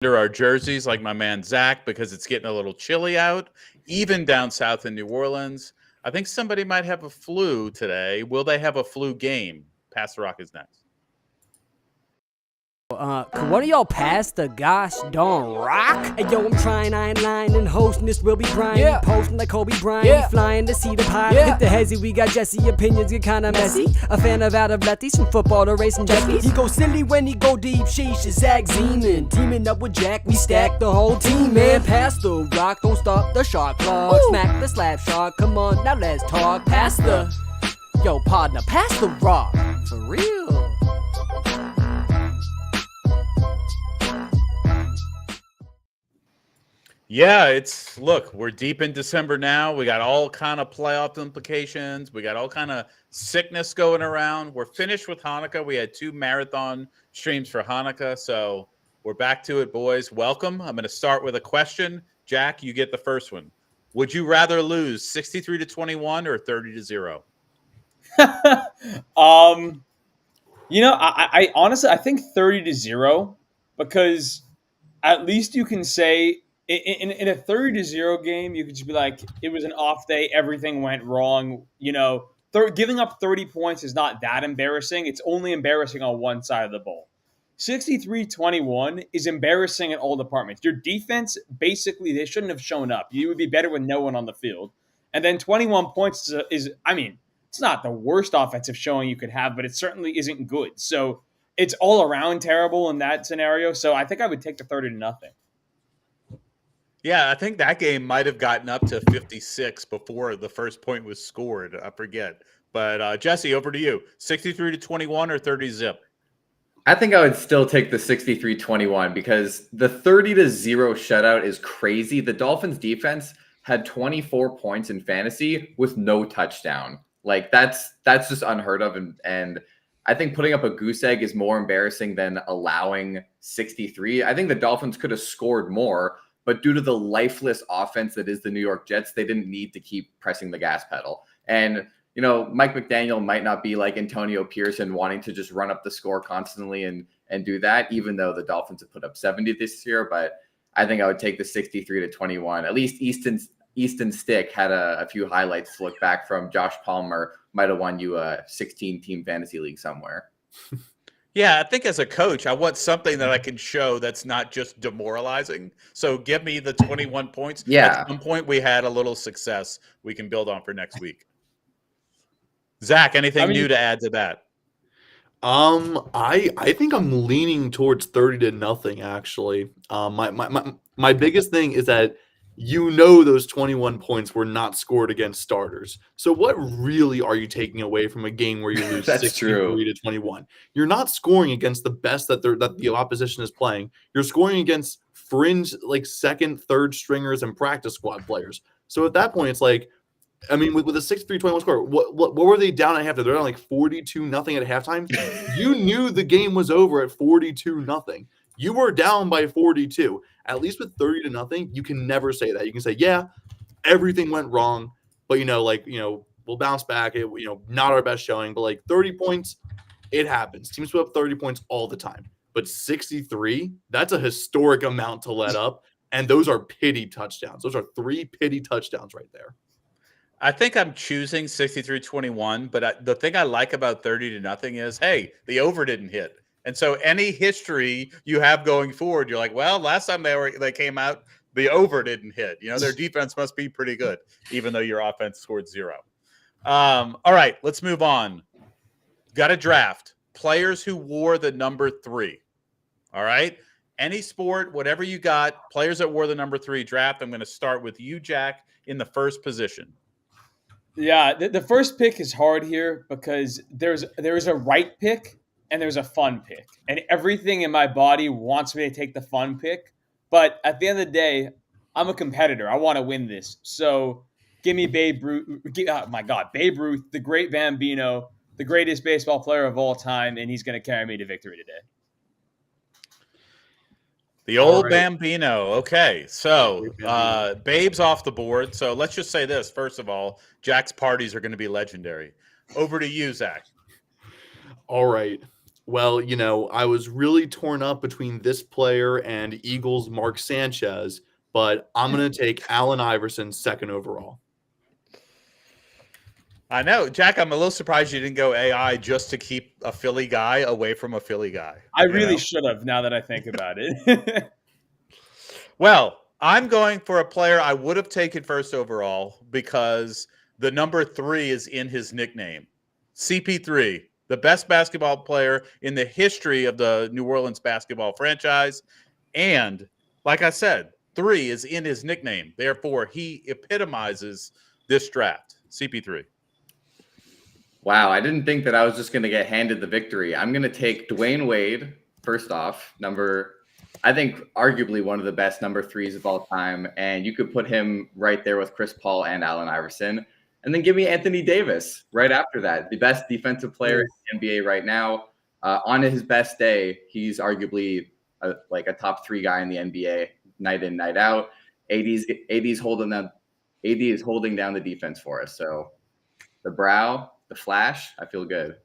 under our jerseys like my man Zach because it's getting a little chilly out, even down south in New Orleans. I think somebody might have a flu today. Will they have a flu game? Pass the Rock is next. Could one of y'all pass the gosh darn rock? Hey yo, I'm trying, I ain't lying, and hosting this will be Brian. Yeah. Posting like Kobe Bryant, Yeah. flying to see the pie. Yeah. Hit the hezzy, we got Jesse, opinions get kinda messy. A fan of out of lefties, from football to racing jet skis. He go silly when he go deep, sheesh, is Zach Zeman. Teaming up with Jack, we stack the whole team, man. Pass the rock, don't stop the shot clock. Woo. Smack the slap shot, come on, now let's talk. Pass the, yo partner, pass the rock, for real. Yeah, look, we're deep in December now. We got all kind of playoff implications. We got all kind of sickness going around. We're finished with Hanukkah. We had 2 marathon streams for Hanukkah, so we're back to it, boys. Welcome. I'm going to start with a question. Jack, you get the first one. Would you rather lose 63-21 or 30-0? I honestly I think 30-0 because at least you can say in a 30-0 game you could just be like it was an off day, everything went wrong. Giving up 30 points is not that embarrassing. It's only embarrassing on one side of the ball. 63-21 is embarrassing in all departments. Your defense, basically, they shouldn't have shown up. You would be better with no one on the field. And then 21 points it's not the worst offensive showing you could have, but it certainly isn't good. So it's all around terrible in that scenario. So I think I would take the 30-0. Yeah, I think that game might have gotten up to 56 before the first point was scored. I forget. But Jesse, over to you. 63-21 or 30-zip? I think I would still take the 63-21 because the 30-0 shutout is crazy. The Dolphins defense had 24 points in fantasy with no touchdown. Like that's just unheard of. And I think putting up a goose egg is more embarrassing than allowing 63. I think the Dolphins could have scored more, but due to the lifeless offense that is the New York Jets, they didn't need to keep pressing the gas pedal. And Mike McDaniel might not be like Antonio Pearson wanting to just run up the score constantly and do that, even though the Dolphins have put up 70 this year. But I think I would take the 63-21. At least Easton Stick had a few highlights to look back from. Josh Palmer might have won you a 16-team fantasy league somewhere. Yeah, I think as a coach, I want something that I can show that's not just demoralizing. So give me the 21 points. Yeah. At some point, we had a little success we can build on for next week. Zach, anything new to add to that? I think I'm leaning towards 30-0 actually. My biggest thing is that those 21 points were not scored against starters. So what really are you taking away from a game where you lose 63-21? You're not scoring against the best that the opposition is playing. You're scoring against fringe like second, third stringers and practice squad players. So at that point, it's like, I mean, with a 63-21 score, what were they down at halftime? They're down like 42-0 at halftime. You knew the game was over at 42-0. You were down by 42. At least with 30-0, you can never say that. You can say, yeah, everything went wrong, but we'll bounce back. Not our best showing, but like 30 points, it happens. Teams put up 30 points all the time. But 63, that's a historic amount to let up. And those are pity touchdowns. Those are 3 pity touchdowns right there. I think I'm choosing 63-21, but the thing I like about 30-0 is, hey, the over didn't hit. And so any history you have going forward, you're like, well, last time they came out, the over didn't hit. Their defense must be pretty good, even though your offense scored 0. All right, let's move on. Got a draft. Players who wore the number 3. All right? Any sport, whatever you got, players that wore the number 3 draft. I'm going to start with you, Jack, in the first position. Yeah, the first pick is hard here because there's a right pick and there's a fun pick. And everything in my body wants me to take the fun pick. But at the end of the day, I'm a competitor. I want to win this. So give me Babe Ruth. Oh my God, Babe Ruth, the great Bambino, the greatest baseball player of all time, and he's going to carry me to victory today. The old Bambino. Okay, so Babe's off the board. So let's just say this. First of all, Jack's parties are going to be legendary. Over to you, Zach. All right. Well, I was really torn up between this player and Eagles' Mark Sanchez, but I'm going to take Allen Iverson second overall. I know, Jack. I'm a little surprised you didn't go AI just to keep a Philly guy away from a Philly guy. I really should have. Now that I think about it. Well, I'm going for a player I would have taken first overall because the number 3 is in his nickname. CP3, the best basketball player in the history of the New Orleans basketball franchise. And like I said, 3 is in his nickname. Therefore, he epitomizes this draft. CP3. Wow, I didn't think that I was just going to get handed the victory. I'm going to take Dwayne Wade, first off, I think arguably one of the best number 3s of all time. And you could put him right there with Chris Paul and Allen Iverson. And then give me Anthony Davis right after that, the best defensive player in the NBA right now. On his best day, he's arguably like a top 3 guy in the NBA, night in, night out. AD's holding down the defense for us. So the brow, the flash, I feel good.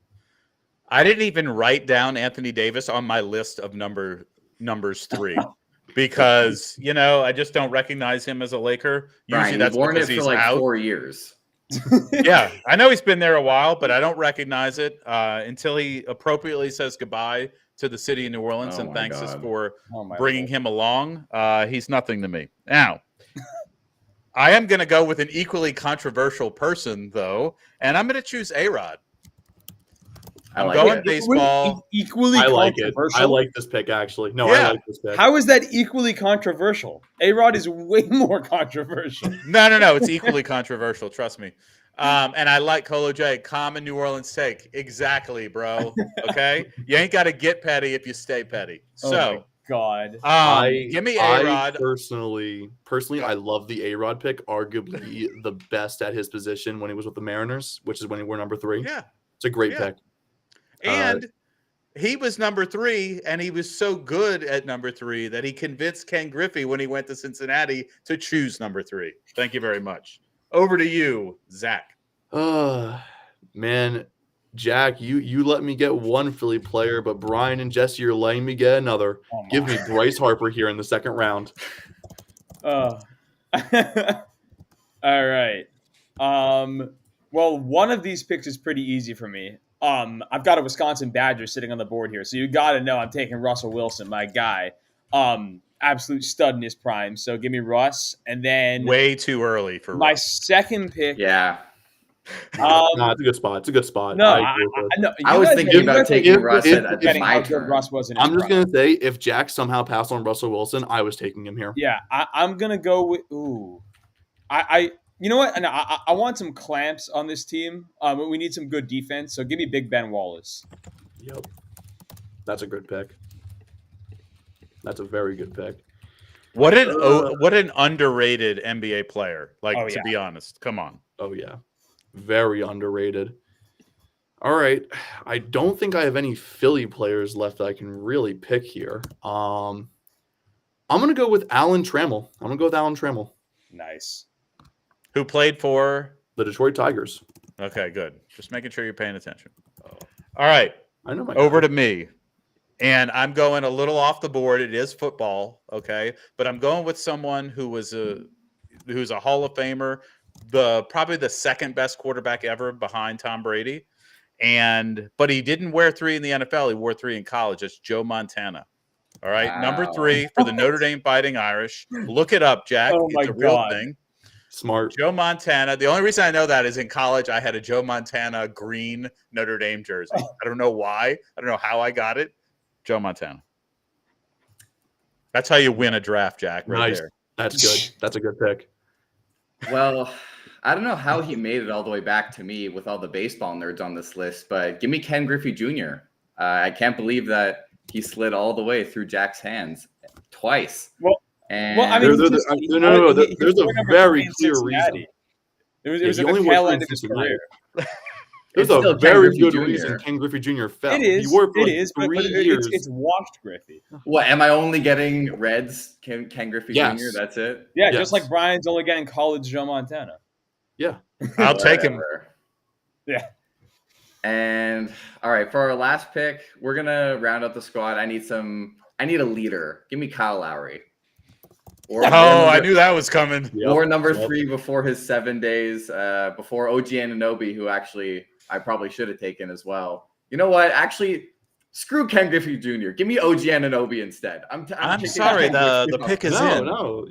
I didn't even write down Anthony Davis on my list of numbers 3 because I just don't recognize him as a Laker. Usually Brian, that's worn because it for he's like out. 4 years. Yeah, I know he's been there a while, but I don't recognize it until he appropriately says goodbye to the city of New Orleans and thanks us for bringing him along. He's nothing to me. Now, I am going to go with an equally controversial person, though, and I'm going to choose A-Rod. I'm going baseball. Equally I like it. controversial. I like this pick, actually. No, Yeah. I like this pick. How is that equally controversial? A-Rod is way more controversial. No. It's equally controversial. Trust me. And I like Colo J. Common New Orleans take. Exactly, bro. Okay? You ain't got to get petty if you stay petty. So, God. give me A-Rod. Personally, I love the A-Rod pick. Arguably the best at his position when he was with the Mariners, which is when he wore number 3. Yeah. It's a great pick. And he was number 3, and he was so good at number 3 that he convinced Ken Griffey when he went to Cincinnati to choose number 3. Thank you very much. Over to you, Zach. Man, Jack, you let me get one Philly player, but Brian and Jesse, you're letting me get another. Give me Bryce Harper here in the second round. All right. Well, one of these picks is pretty easy for me. I've got a Wisconsin Badger sitting on the board here, so you got to know I'm taking Russell Wilson, my guy. Absolute stud in his prime. So give me Russ, and then way too early for my Russ. second pick. Yeah. No, it's a good spot. It's a good spot. No, I was thinking about taking Russ at my turn. Russ was in his I'm just prime. gonna say, if Jack somehow passed on Russell Wilson, I was taking him here. Yeah, I'm gonna go with. You know what? And I want some clamps on this team. We need some good defense. So give me Big Ben Wallace. Yep, that's a good pick. That's a very good pick. What an underrated NBA player. To be honest, come on. Oh yeah, very underrated. All right, I don't think I have any Philly players left that I can really pick here. I'm gonna go with Alan Trammell. Nice. Who played for the Detroit Tigers? Okay, good. Just making sure you're paying attention. All right. I know my over guy. to me. And I'm going a little off the board. It is football, okay? But I'm going with someone who's a Hall of Famer, probably the second best quarterback ever behind Tom Brady. But he didn't wear 3 in the NFL. He wore 3 in college. It's Joe Montana. All right, Wow. number 3 for the Notre Dame Fighting Irish. Look it up, Jack. Oh my it's a real God. thing. Smart. Joe Montana. The only reason I know that is in college I had a Joe Montana green Notre Dame jersey. I don't know why. I don't know how I got it. Joe Montana. That's how you win a draft, Jack, right Nice. there. That's good. That's a good pick. Well, I don't know how he made it all the way back to me with all the baseball nerds on this list, but give me Ken Griffey Jr. I can't believe that he slid all the way through Jack's hands twice. I mean, there's a very clear reason. It was he at only the wore tail 3 end of his Cincinnati. career. There's It's still a Ken very Griffey good Jr. reason Ken Griffey Jr. fell. It is. He wore it for It like is. But 3 years. it's washed Griffey. What, am I only getting Reds Ken Griffey Yes. Jr.? That's it? Yeah, Yes. just like Brian's only getting college Joe Montana. Yeah. I'll take him. Whatever. Yeah. And all right, for our last pick, we're gonna round out the squad. I need a leader. Give me Kyle Lowry. Or I knew that was coming. Or number Yep. 3 before his 7 days, before OG Anunoby, who actually I probably should have taken as well. You know what? Actually, screw Ken Griffey Jr. Give me OG Anunoby instead. I'm sorry, the pick is in. No,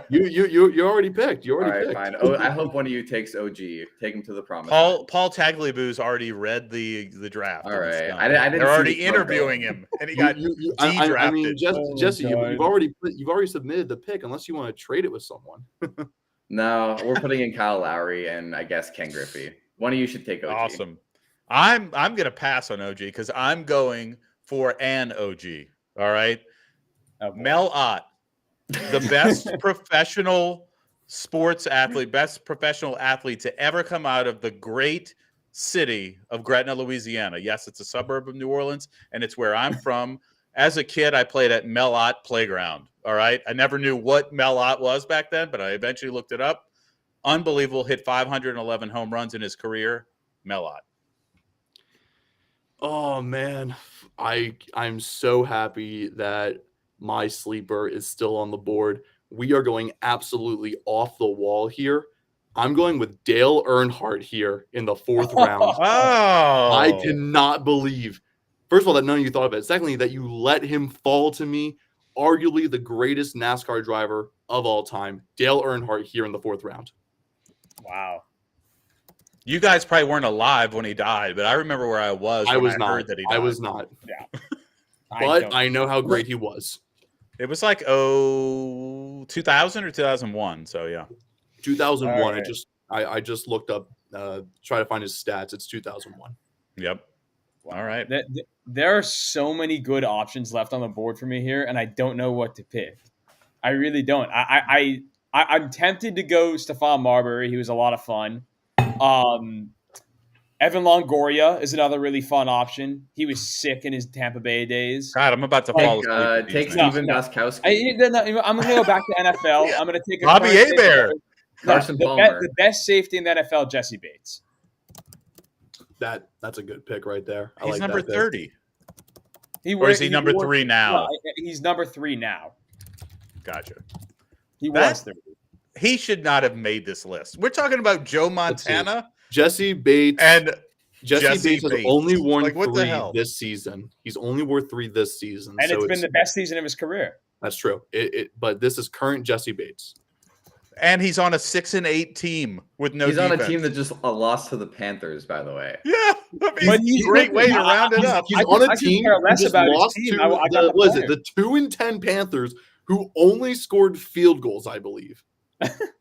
you already picked. You All already right, picked. fine. Oh, I hope one of you takes OG. Take him to the promised land. Paul Tagliabue's already read the draft. All and it's right. done. I didn't They're see already the card, interviewing though. him, and he got de-drafted. I mean, Oh, Jesse, God. you've already submitted the pick, unless you want to trade it with someone. No, we're putting in Kyle Lowry and I guess Ken Griffey. One of you should take OG. Awesome. I'm gonna pass on OG because I'm going for an OG. All right, Oh, boy. Mel Ott, the best professional sports athlete, best professional athlete to ever come out of the great city of Gretna, Louisiana. Yes, it's a suburb of New Orleans, and it's where I'm from. As a kid, I played at Mel Ott Playground. All right, I never knew what Mel Ott was back then, but I eventually looked it up. Unbelievable, hit 511 home runs in his career. Mel Ott. Oh man, I'm so happy that my sleeper is still on the board. We are going absolutely off the wall here. I'm going with Dale Earnhardt here in the 4th round. Oh, I cannot believe, first of all, that none of you thought of it. Secondly, that you let him fall to me, arguably the greatest NASCAR driver of all time, Dale Earnhardt here in the 4th round. Wow. You guys probably weren't alive when he died, but I remember where I was when I heard that he died. I was not. Yeah. But I know how great he was. It was like 2000 or 2001. So yeah, 2001. All right. I just looked up, try to find his stats. It's 2001. yep. All right. There are so many good options left on the board for me here, and I don't know what to pick. I really don't. I'm tempted to go Stephon Marbury. He was a lot of fun. Evan Longoria is another really fun option. He was sick in his Tampa Bay days. God, I'm about to fall asleep. with Take these names. Steven No. Goskowski. I'm going to go back to NFL. I'm going to take Bobby current- Hebert. Carson the Palmer. the best safety in the NFL, Jesse Bates. That's a good pick right there. I He's like number that pick. 30. He Or is he was- number was- 3 now? no, he's number 3 now. Gotcha. He That- was 30. He should not have made this list. We're talking about Joe Montana Jesse Bates and Jesse Bates has only worn Like, what the 3 hell? this season. He's only worn 3 this season. And so it's been the best season of his career. That's true. But this is current Jesse Bates. and he's on a 6-8 team with no He's on a defense. team that just lost to the Panthers, by the way. Yeah, I mean, But it's a great way to I- round it he's- up. He's I on could- a I could team care who less just about his lost team. to I got the was it player. the 2-10 Panthers, who only scored field goals, I believe.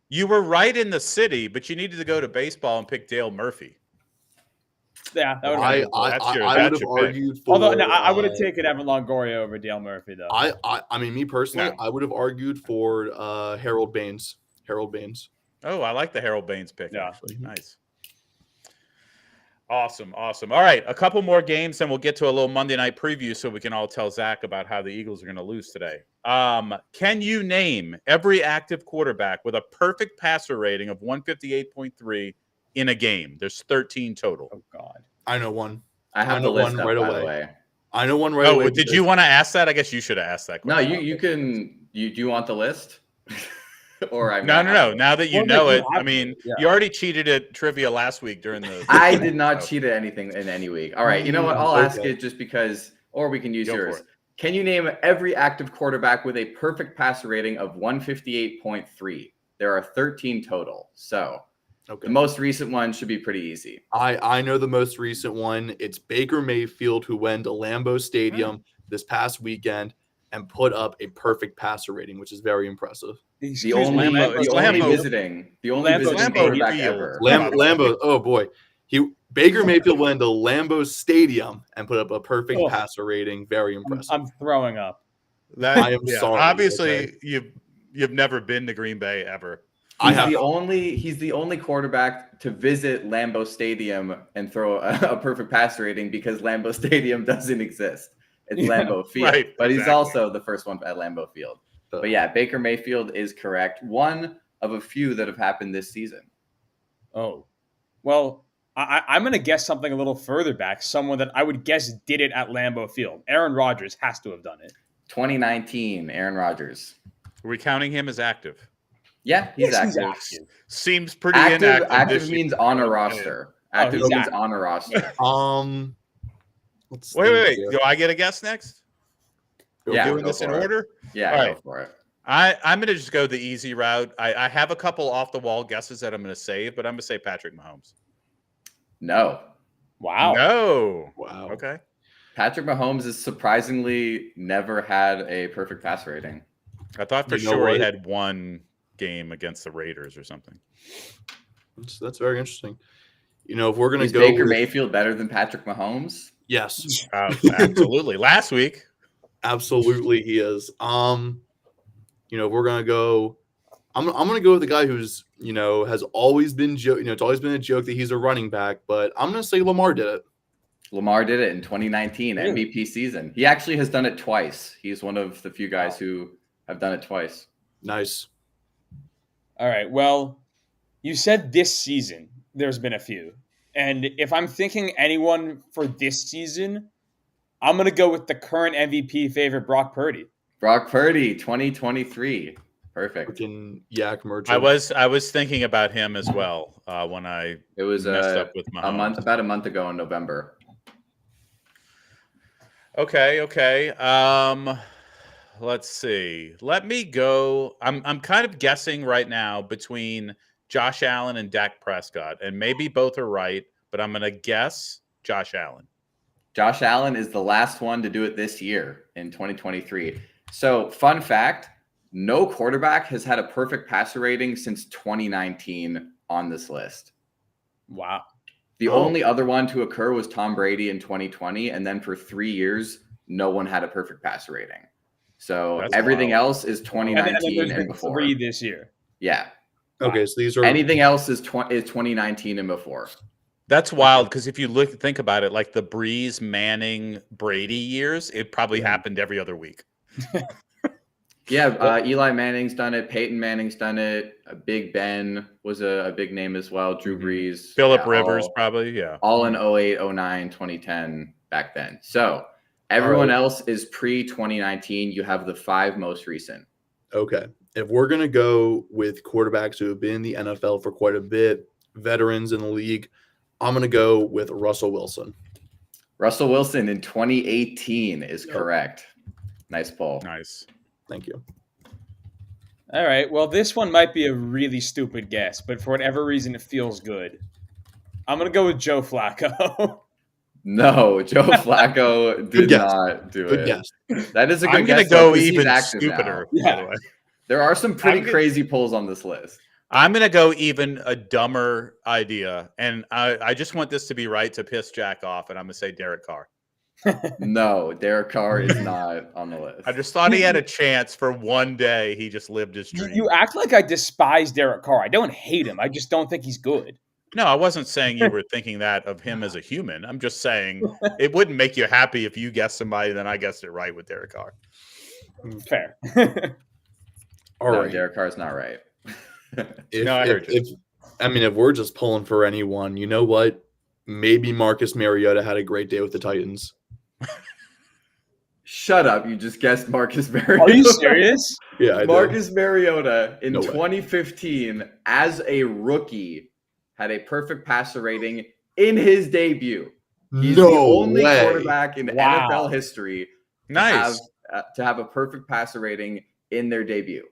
You were right in the city, but you needed to go to baseball and pick Dale Murphy. Yeah, that would I have been cool. That's your- would that's have your pick. argued for. Although no, I would have taken Evan Longoria over Dale Murphy, though. I mean, me personally, No. I would have argued for Harold Baines. Oh, I like the Harold Baines pick, Yeah. actually. Nice. Awesome. All right, a couple more games, and we'll get to a little Monday night preview so we can all tell Zach about how the Eagles are going to lose today. Can you name every active quarterback with a perfect passer rating of 158.3 in a game? There's 13 total. Oh God. I know one. I have I the know list one up, right by away. the way. I know one right Oh, away. did you want to ask that? I guess you should have asked that No, question. you can. Do you want the list? Or I No. Now that you Well, know you it, I have mean, to, yeah. you already cheated at trivia last week during the. I did not cheat at anything in any week. All right, you know what? I'll ask Okay. it just because, or we can use Go for yours. it. Can you name every active quarterback with a perfect passer rating of 158.3? There are 13 total. So Okay. the most recent one should be pretty easy. I know the most recent one. It's Baker Mayfield, who went to Lambeau Stadium this past weekend and put up a perfect passer rating, which is very impressive. The only Lambeau- visiting Lambeau quarterback Field. ever. Lambeau, oh boy. Baker Mayfield went to Lambeau Stadium and put up a perfect Oh. passer rating. Very impressive. I'm throwing up. I am sorry, Obviously, okay? you've never been to Green Bay ever. I He's have the only quarterback to visit Lambeau Stadium and throw a perfect passer rating because Lambeau Stadium doesn't exist. It's Yeah, Lambeau Field, right, but he's exactly. also the first one at Lambeau Field. But yeah, Baker Mayfield is correct. One of a few that have happened this season. Oh, well, I'm going to guess something a little further back. Someone that I would guess did it at Lambeau Field. Aaron Rodgers has to have done it. 2019, Aaron Rodgers. Are we counting him as active? Yeah, he's Yes, he's active. active. Seems pretty Active, inactive. active this means year. on a Okay. roster. Oh, Active he's means active. on a roster. Let's Wait. think here. Do I get a guess next? We're Yeah, doing go this in for it. order? Yeah, All go right. for it. I'm going to just go the easy route. I have a couple off the wall guesses that I'm going to save, but I'm going to say Patrick Mahomes. No. Wow. No. Wow. Okay. Patrick Mahomes has surprisingly never had a perfect pass rating. I thought for You know sure he what? had one game against the Raiders or something. That's very interesting. If we're gonna Is go Baker with, Mayfield better than Patrick Mahomes? yes, Absolutely. Last week. absolutely he is. If we're gonna go, I'm gonna go with the guy who's has always been it's always been a joke that he's a running back, but I'm gonna say Lamar did it. Lamar did it in 2019 Really? MVP season. He actually has done it twice. He's one of the few guys who have done it twice. Nice. All right. Well, you said this season there's been a few. And if I'm thinking anyone for this season, I'm going to go with the current MVP favorite, Brock Purdy. Brock Purdy, 2023. Perfect. Freaking yak merchant. I was thinking about him as well when I It was messed up with about a month ago in November. Okay. Let's see. Let me go. I'm kind of guessing right now between Josh Allen and Dak Prescott, and maybe both are right, but I'm going to guess Josh Allen. Josh Allen is the last one to do it this year in 2023. So, fun fact, no quarterback has had a perfect passer rating since 2019 on this list. Wow. The only other one to occur was Tom Brady in 2020, and then for 3 years, no one had a perfect passer rating. So That's everything wild. else is And 2019 there's and been before. 3 this year. Yeah. Okay, so these are Anything else is 2019 and before. That's wild because if you think about it, like the Breeze, Manning, Brady years, it probably happened every other week. Yeah, Eli Manning's done it. Peyton Manning's done it. Big Ben was a big name as well. Drew Brees. Phillip Rivers, probably, yeah. All in 08, 09, 2010 back then. So everyone else is pre-2019. You have the 5 most recent. Okay. If we're going to go with quarterbacks who have been in the NFL for quite a bit, veterans in the league, I'm going to go with Russell Wilson. Russell Wilson in 2018 is correct. Nice poll. Nice. Thank you. All right. Well, this one might be a really stupid guess, but for whatever reason, it feels good. I'm going to go with Joe Flacco. No, Joe Flacco did not do Good it. guess. That is a good I'm going guess. to go though, 'cause he's even active now. stupider. Yeah. by the way. There are some pretty I'm gonna- crazy polls on this list. I'm going to go even a dumber idea, and I just want this to be right to piss Jack off, and I'm going to say Derek Carr. No, Derek Carr is not on the list. I just thought he had a chance for one day. He just lived his dream. You act like I despise Derek Carr. I don't hate him. I just don't think he's good. No, I wasn't saying you were thinking that of him as a human. I'm just saying it wouldn't make you happy if you guessed somebody, then I guessed it right with Derek Carr. Fair. All No, right. Derek Carr's not right. No, I heard you. If we're just pulling for anyone, you know what? Maybe Marcus Mariota had a great day with the Titans. Shut up. You just guessed Marcus Mariota. Are you serious? Yeah, I did. Marcus Mariota in No way. 2015 as a rookie had a perfect passer rating in his debut. He's the only quarterback in Wow. NFL history Nice. to have a perfect passer rating in their debut.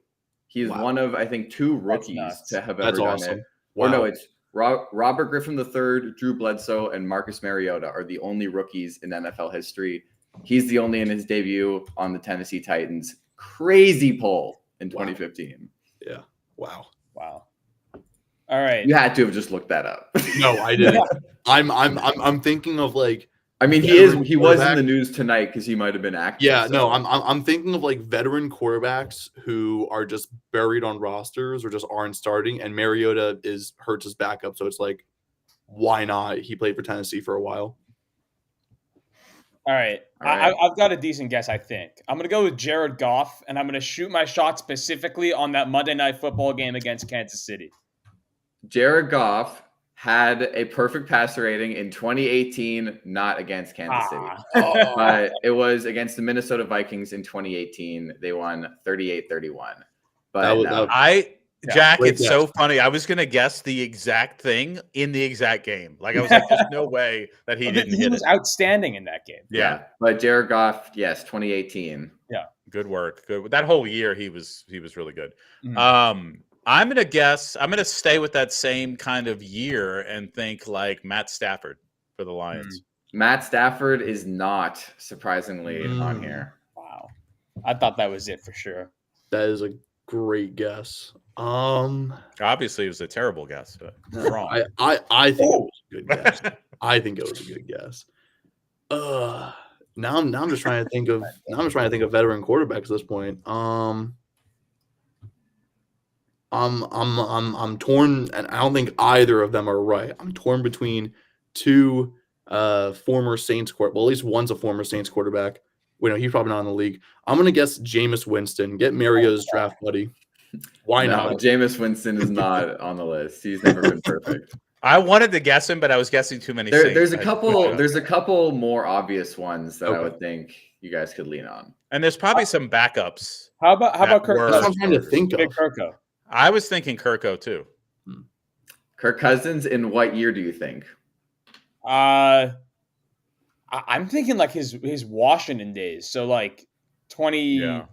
He's Wow. one of, I think, 2 rookies nuts. to have That's ever done awesome. it. Wow. Or no, it's Robert Griffin III, Drew Bledsoe, and Marcus Mariota are the only rookies in NFL history. He's the only in his debut on the Tennessee Titans. Crazy poll in 2015. Yeah. Wow. Wow. All right. You had to have just looked that up. No, I didn't. I'm thinking of like I mean, he was in quarterback. the news tonight because he might have been active. Yeah, so- no, I'm thinking of like veteran quarterbacks who are just buried on rosters or just aren't starting, and Mariota is hurts his backup, so it's like, why not? He played for Tennessee for a while. All right. All right. I've got a decent guess, I think. I'm going to go with Jared Goff, and I'm going to shoot my shot specifically on that Monday Night Football game against Kansas City. Jared Goff had a perfect passer rating in 2018, not against Kansas City. Oh. But it was against the Minnesota Vikings in 2018. They won 38-31. But no. Jack, Great it's guess. so funny. I was gonna guess the exact thing in the exact game. Like I was like, there's no way that he didn't He hit was it. outstanding in that game. Yeah. But Jared Goff, yes, 2018. Good work. Good. That whole year he was really good. Mhm. I'm gonna stay with that same kind of year and think like Matt Stafford for the Lions. Matt Stafford is not surprisingly on here. Wow. I thought that was it for sure. That is a great guess. Obviously, it was a terrible guess, but wrong. I think it was a good guess. I think it was a good guess. Now I'm just trying to think of veteran quarterbacks at this point. I'm torn, and I don't think either of them are right. I'm torn between two former Saints well, at least one's a former Saints quarterback. Wait, no, he's probably not in the league. I'm gonna guess Jameis Winston. Get Mario's draft buddy. Why No, not? Jameis Winston is not on the list. He's never been perfect. I wanted to guess him, but I was guessing too many. There's a Saints. couple. There's a couple more obvious ones that I Okay. would think you guys could lean on. And there's probably some backups. How about Kirk were- That's what I'm Cousins? trying to think Big of. Kirko. I was thinking Kirko too. Kirk Cousins, in what year do you think? I'm thinking like his Washington days. So like 20. Yeah.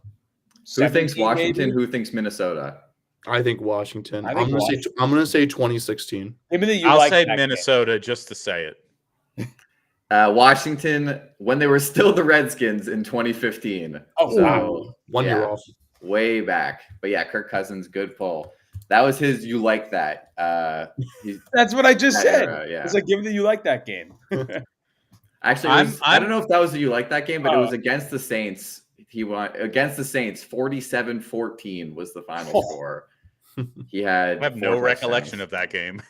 Who thinks Washington? Maybe? Who thinks Minnesota? I think Washington. I think I'm gonna say 2016. Maybe that you I'll like say that Minnesota just to say it. Washington, when they were still the Redskins in 2015. game. Oh So, wow. 1 year yeah. off. Way back. But yeah, Kirk Cousins, good pull. That was his you like that. That's what I just that said. era, yeah. It's like given that you like that game. Actually, I don't know if that was the you like that game, but it was against the Saints. He won against the Saints. 47-14 was the final score. He had I have no recollection of that game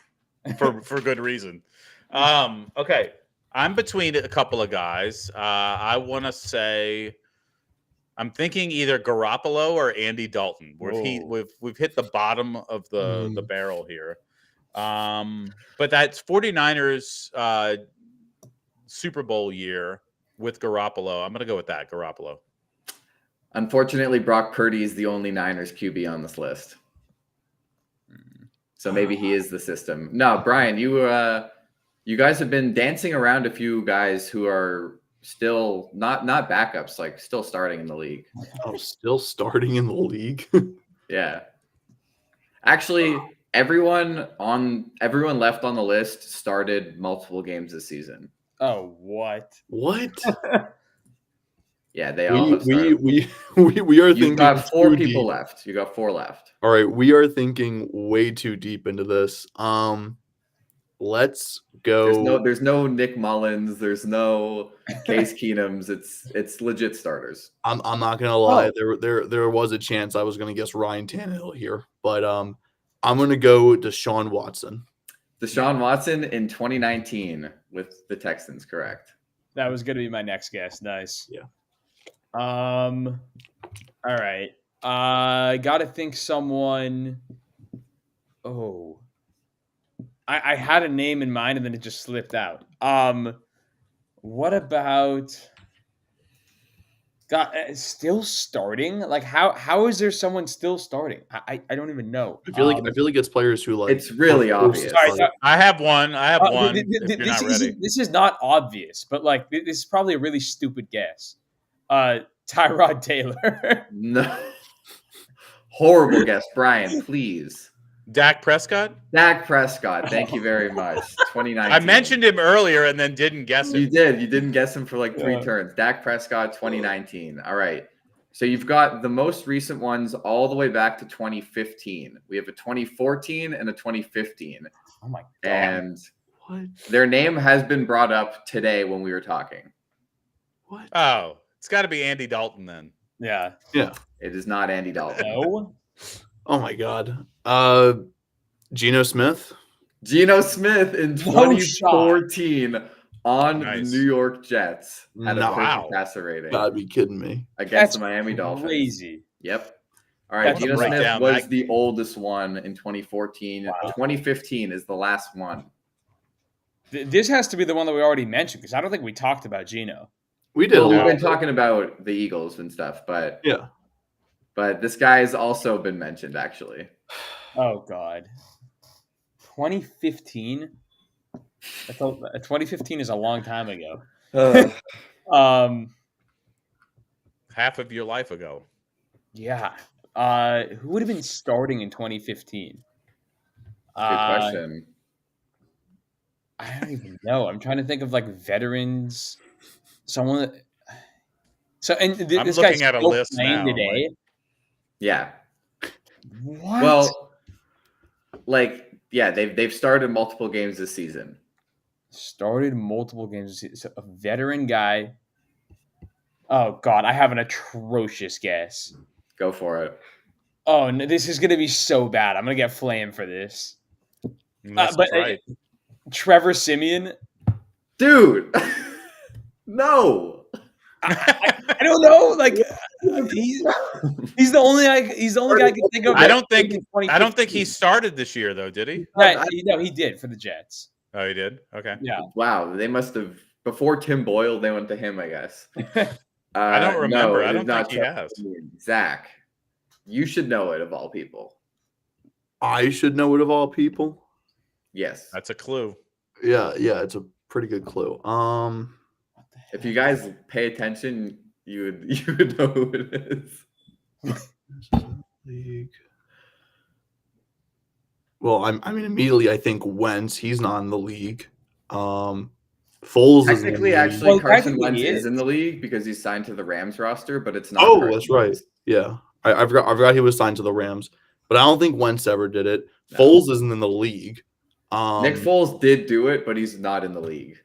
for good reason. Okay. I'm between a couple of guys. I want to say I'm thinking either Garoppolo or Andy Dalton. We've hit the bottom of the barrel here. But that's 49ers Super Bowl year with Garoppolo. I'm going to go with that, Garoppolo. Unfortunately, Brock Purdy is the only Niners QB on this list. So maybe he is the system. No, Brian, you guys have been dancing around a few guys who are still not backups, like still starting in the league. Oh, still starting in the league. Yeah. Actually, everyone left on the list started multiple games this season. Oh what? What? Yeah, they all have started. we are You've thinking got 4 too people deep. left. You got 4 left. All right, we are thinking way too deep into this. Let's go. There's no Nick Mullins. There's no Case Keenums. It's legit starters. I'm not gonna lie. There was a chance I was gonna guess Ryan Tannehill here, but I'm gonna go Deshaun Watson. Deshaun Watson in 2019 with the Texans, correct? That was gonna be my next guess. Nice. Yeah. All right. Gotta think someone. Oh. I had a name in mind and then it just slipped out. What about God still starting? Like how is there someone still starting? I don't even know. I feel like it's players who like. It's really are obvious. forced to start. I have one. If you're this not ready. This is not obvious, but like this is probably a really stupid guess. Tyrod Taylor. No. Horrible guess, Brian, please. Dak Prescott? Dak Prescott. Thank you very much. 2019. I mentioned him earlier and then didn't guess You him. did. You didn't guess him for like 3 turns. Dak Prescott, 2019. All right. So you've got the most recent ones all the way back to 2015. We have a 2014 and a 2015. Oh my god. And What? their name has been brought up today when we were talking. What? Oh, it's got to be Andy Dalton then. Yeah. Yeah. It is not Andy Dalton. No. Oh my god. Geno Smith. Geno Smith in No shot. 2014 on Nice. the New York Jets had a No. perfect Wow. passer rating Gotta be kidding me. against That's the Miami Dolphins. crazy. Yep. All right. That's Geno right Smith down. was the oldest one in 2014. Wow. 2015 is the last one. This has to be the one that we already mentioned because I don't think we talked about Geno. We did. Well, a we've lot. been talking about the Eagles and stuff, but Yeah. this guy's also been mentioned actually. Oh God, 2015. 2015 is a long time ago. Half of your life ago. Yeah. Who would have been starting in 2015? Good question. I don't even know. I'm trying to think of like veterans. Someone. So and I'm this guy's looking at a still list playing now. today. Yeah. What? Well, like, yeah, they've started multiple games this season. Started multiple games. So a veteran guy. Oh God, I have an atrocious guess. Go for it. Oh no, this is gonna be so bad. I'm gonna get flamed for this. Unless But it's right. Trevor Simeon. Dude. No. I don't know. Like he's the only guy. He's the only guy I can think of. I don't think in he 2015. started this year though, did he? Yeah, he did for the Jets. Oh, he did. Okay. Yeah. Wow, they must have before Tim Boyle, they went to him, I guess. I don't remember. No, I it don't is not think he Trevor has. Simeon. Zach, you should know it of all people. I should know it of all people. Yes. That's a clue. Yeah, it's a pretty good clue. If you guys pay attention, you would know who it is. League. Well, I mean, immediately I think Wentz. He's not in the league. Foles is in the Technically, league. actually, Well, Carson technically Wentz he is is. in the league because he's signed to the Rams roster, but it's not. Oh, Carson that's right. Wentz. Yeah, I forgot he was signed to the Rams, but I don't think Wentz ever did it. No. Foles isn't in the league. Nick Foles did do it, but he's not in the league.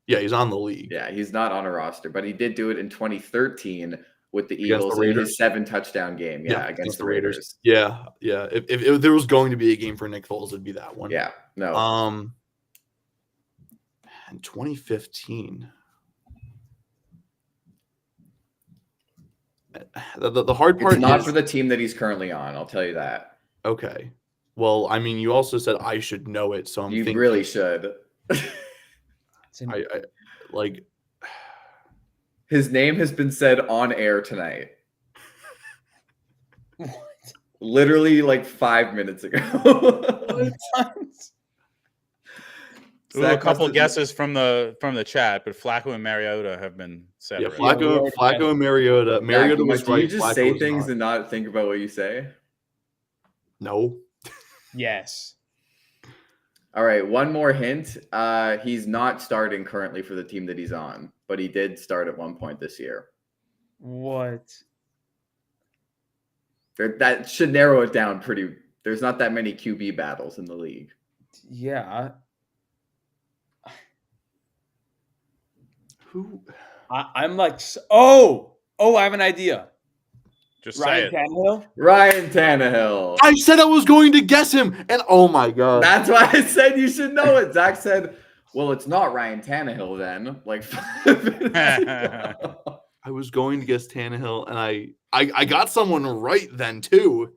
Yeah, he's on the league. Yeah, he's not on a roster, but he did do it in 2013 with the Against Eagles the in Raiders? his 7-touchdown game. Yeah, against the Raiders. Yeah. If there was going to be a game for Nick Foles, it'd be that one. Yeah, no. In 2015. The hard part It's not is for the team that he's currently on. I'll tell you that. okay. Well, I mean, you also said I should know it, so I'm You thinking really should. I like His name has been said on air tonight. What? Literally like 5 minutes ago. Ooh, a couple guesses from the chat, but Flacco and Mariota have been said. yeah, already. Flacco and Mariota. Mariota was Do right. you just Flacco say was things not. and not think about what you say? No. Yes. All right, one more hint. He's not starting currently for the team that he's on, but he did start at one point this year. What? That should narrow it down pretty. There's not that many QB battles in the league. Yeah. Who? I'm like, I have an idea. Just say Ryan it. Tannehill. Ryan Tannehill. I said I was going to guess him, and oh my god. That's why I said you should know it. Zach said, well, it's not Ryan Tannehill then. Like 5 minutes ago. I was going to guess Tannehill, and I got someone right then too.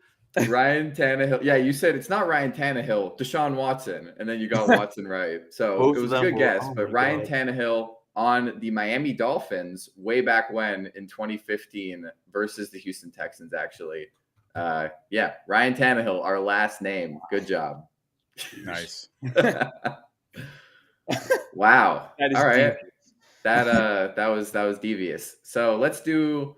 Ryan Tannehill. Yeah, you said it's not Ryan Tannehill, Deshaun Watson, and then you got Watson right. So Both it was of a them good were- guess. oh But my Ryan God. Tannehill on the Miami Dolphins way back when in 2015 versus the Houston Texans, actually. Yeah, Ryan Tannehill, our last name. Good job. Nice. Wow. That is All right. devious. That was devious. So let's do.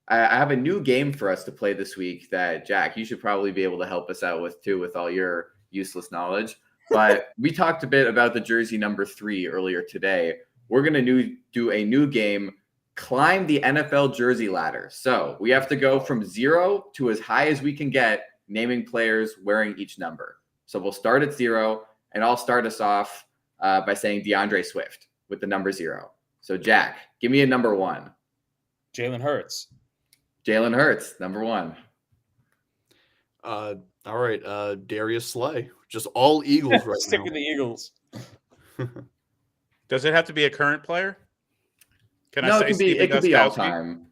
I have a new game for us to play this week that Jack, you should probably be able to help us out with too, with all your useless knowledge. But we talked a bit about the jersey number 3 earlier today. We're gonna do a new game, climb the NFL jersey ladder. So we have to go from 0 to as high as we can get, naming players wearing each number. So we'll start at 0, and I'll start us off by saying DeAndre Swift with the number 0. So Jack, give me a number 1. Jalen Hurts. Jalen Hurts, number 1. All right, Darius Slay. Just all Eagles right Stick now. with the Eagles. Does it have to be a current player? Can No, I say Steven it could be all Gostkowski? time.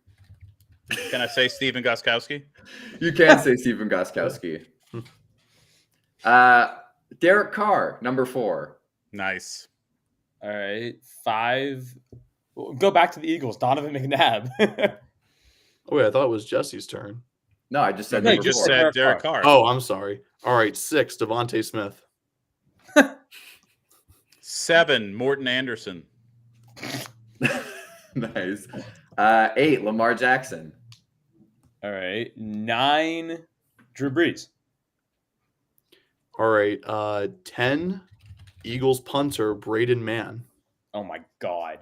Can I say Steven Gostkowski? You can say Stephen Gostkowski. Derek Carr, number 4. Nice. All right, 5. Go back to the Eagles. Donovan McNabb. Oh wait, I thought it was Jesse's turn. No, I just said No, You number just 4. said Derek Derek Carr. Carr. Oh, I'm sorry. All right, 6, Devontae Smith. 7, Morton Anderson. Nice. 8, Lamar Jackson. All right, 9. Drew Brees. All right, 10, Eagles punter Braden Mann. Oh my God.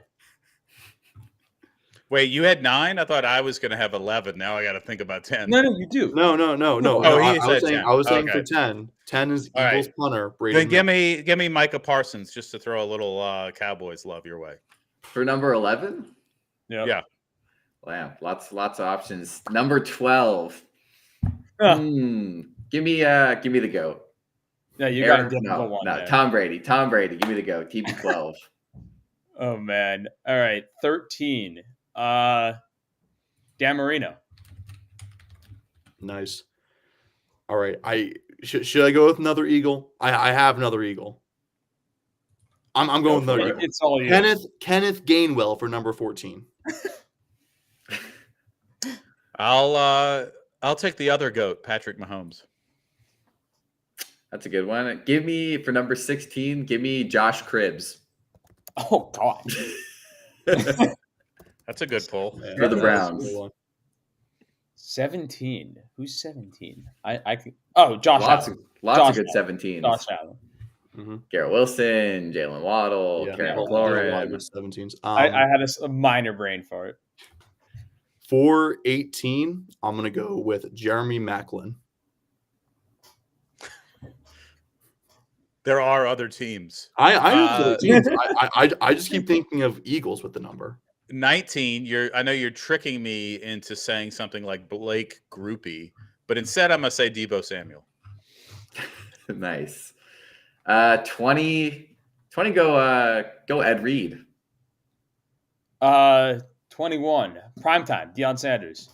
Wait, you had 9? I thought I was going to have 11. Now I got to think about 10. No, you do. No. Oh, he I said was saying 10. I was saying Okay. for 10. 10 is All Eagles right. punter Braden Then Mann. give me Micah Parsons just to throw a little Cowboys love your way. For number 11? Yep. Yeah. Wow, lots of options. Number 12. Huh. Give me the GOAT. No, you got a Aaron- difficult one. No, there. Tom Brady. Tom Brady. Give me the GOAT. TB12. Oh man. All right, 13. Dan Marino. Nice. All right, should I go with another Eagle? I have another Eagle. I'm going with another for it. Eagle. It's all you. Kenneth Gainwell for number 14. I'll take the other GOAT, Patrick Mahomes. That's a good one. Give me, for number 16, give me Josh Cribbs. Oh God. That's a good pull. For the Browns. 17. Who's 17? I can. Oh, Josh Lots Allen. of Josh good Allen. 17s. Josh Allen. Mm-hmm. Garrett Wilson, Jalen Waddle, Karen a lot McLaurin. of good 17s. I had a minor brain for it. For 18, I'm going to go with Jeremy Maclin. There are other teams. I know for the teams. I just keep thinking of Eagles with the number. 19, I know you're tricking me into saying something like Blake Groupie, but instead I'm going to say Deebo Samuel. Nice. 20 go Ed Reed. 21. Primetime. Deion Sanders.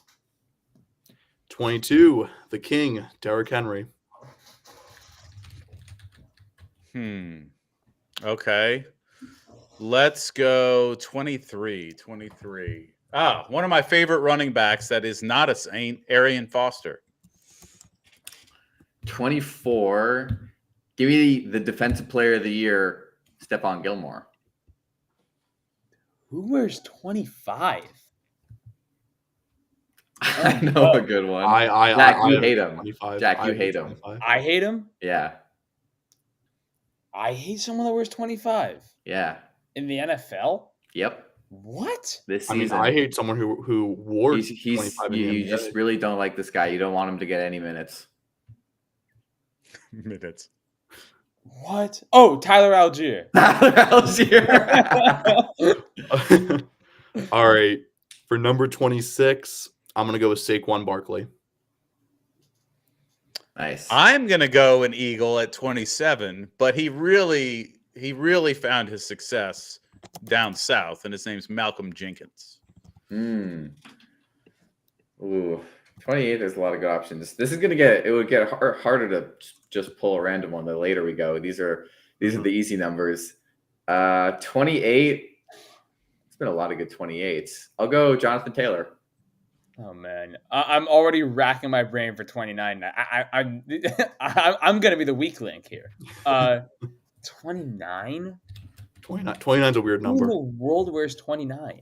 22, the King, Derrick Henry. Okay. Let's go 23. One of my favorite running backs that is not a Saint, Arian Foster. 24. Give me the defensive player of the year, Stephon Gilmore. Who wears 25? I know a good one. Jack, you hate him. Jack, you hate him. I hate him. Yeah. I hate someone that wears 25 Yeah. in the NFL. Yep. What? This I mean, season. I hate someone who wore he's 25 in the you NBA. just really don't like this guy. You don't want him to get any minutes. Minutes. What? Oh, Tyler Algier. All right. For number 26, I'm going to go with Saquon Barkley. Nice. I'm going to go an Eagle at 27, but he really found his success down south, and his name's Malcolm Jenkins. Ooh. 28, there's a lot of good options. This is going to would get harder to just pull a random one the later we go. These are the easy numbers. 28. It's been a lot of good 28s. I'll go Jonathan Taylor. Oh man, I'm already racking my brain for 29. I'm gonna be the weak link here. 29. 29 is a weird Who in number. the world wears 29?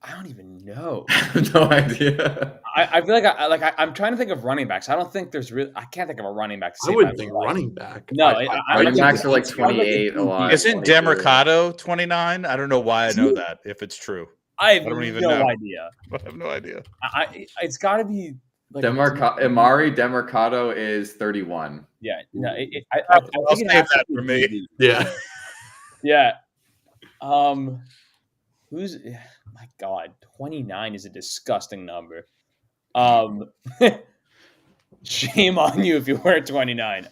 I don't even know. I have no idea. I feel like I'm trying to think of running backs. I don't think there's really. I can't think of a running back. I wouldn't think running back. No, Running backs are like 28 a lot. Isn't 22. Demercado 29? I don't know why I know that, if it's true. I have don't even no know. idea. I have no idea. It's got to be like Amari Demercado is 31. Yeah, no, I'll think it save has to that be for me. DB. Yeah. Yeah. Who's my God? 29 is a disgusting number. Shame on you if you wear 29.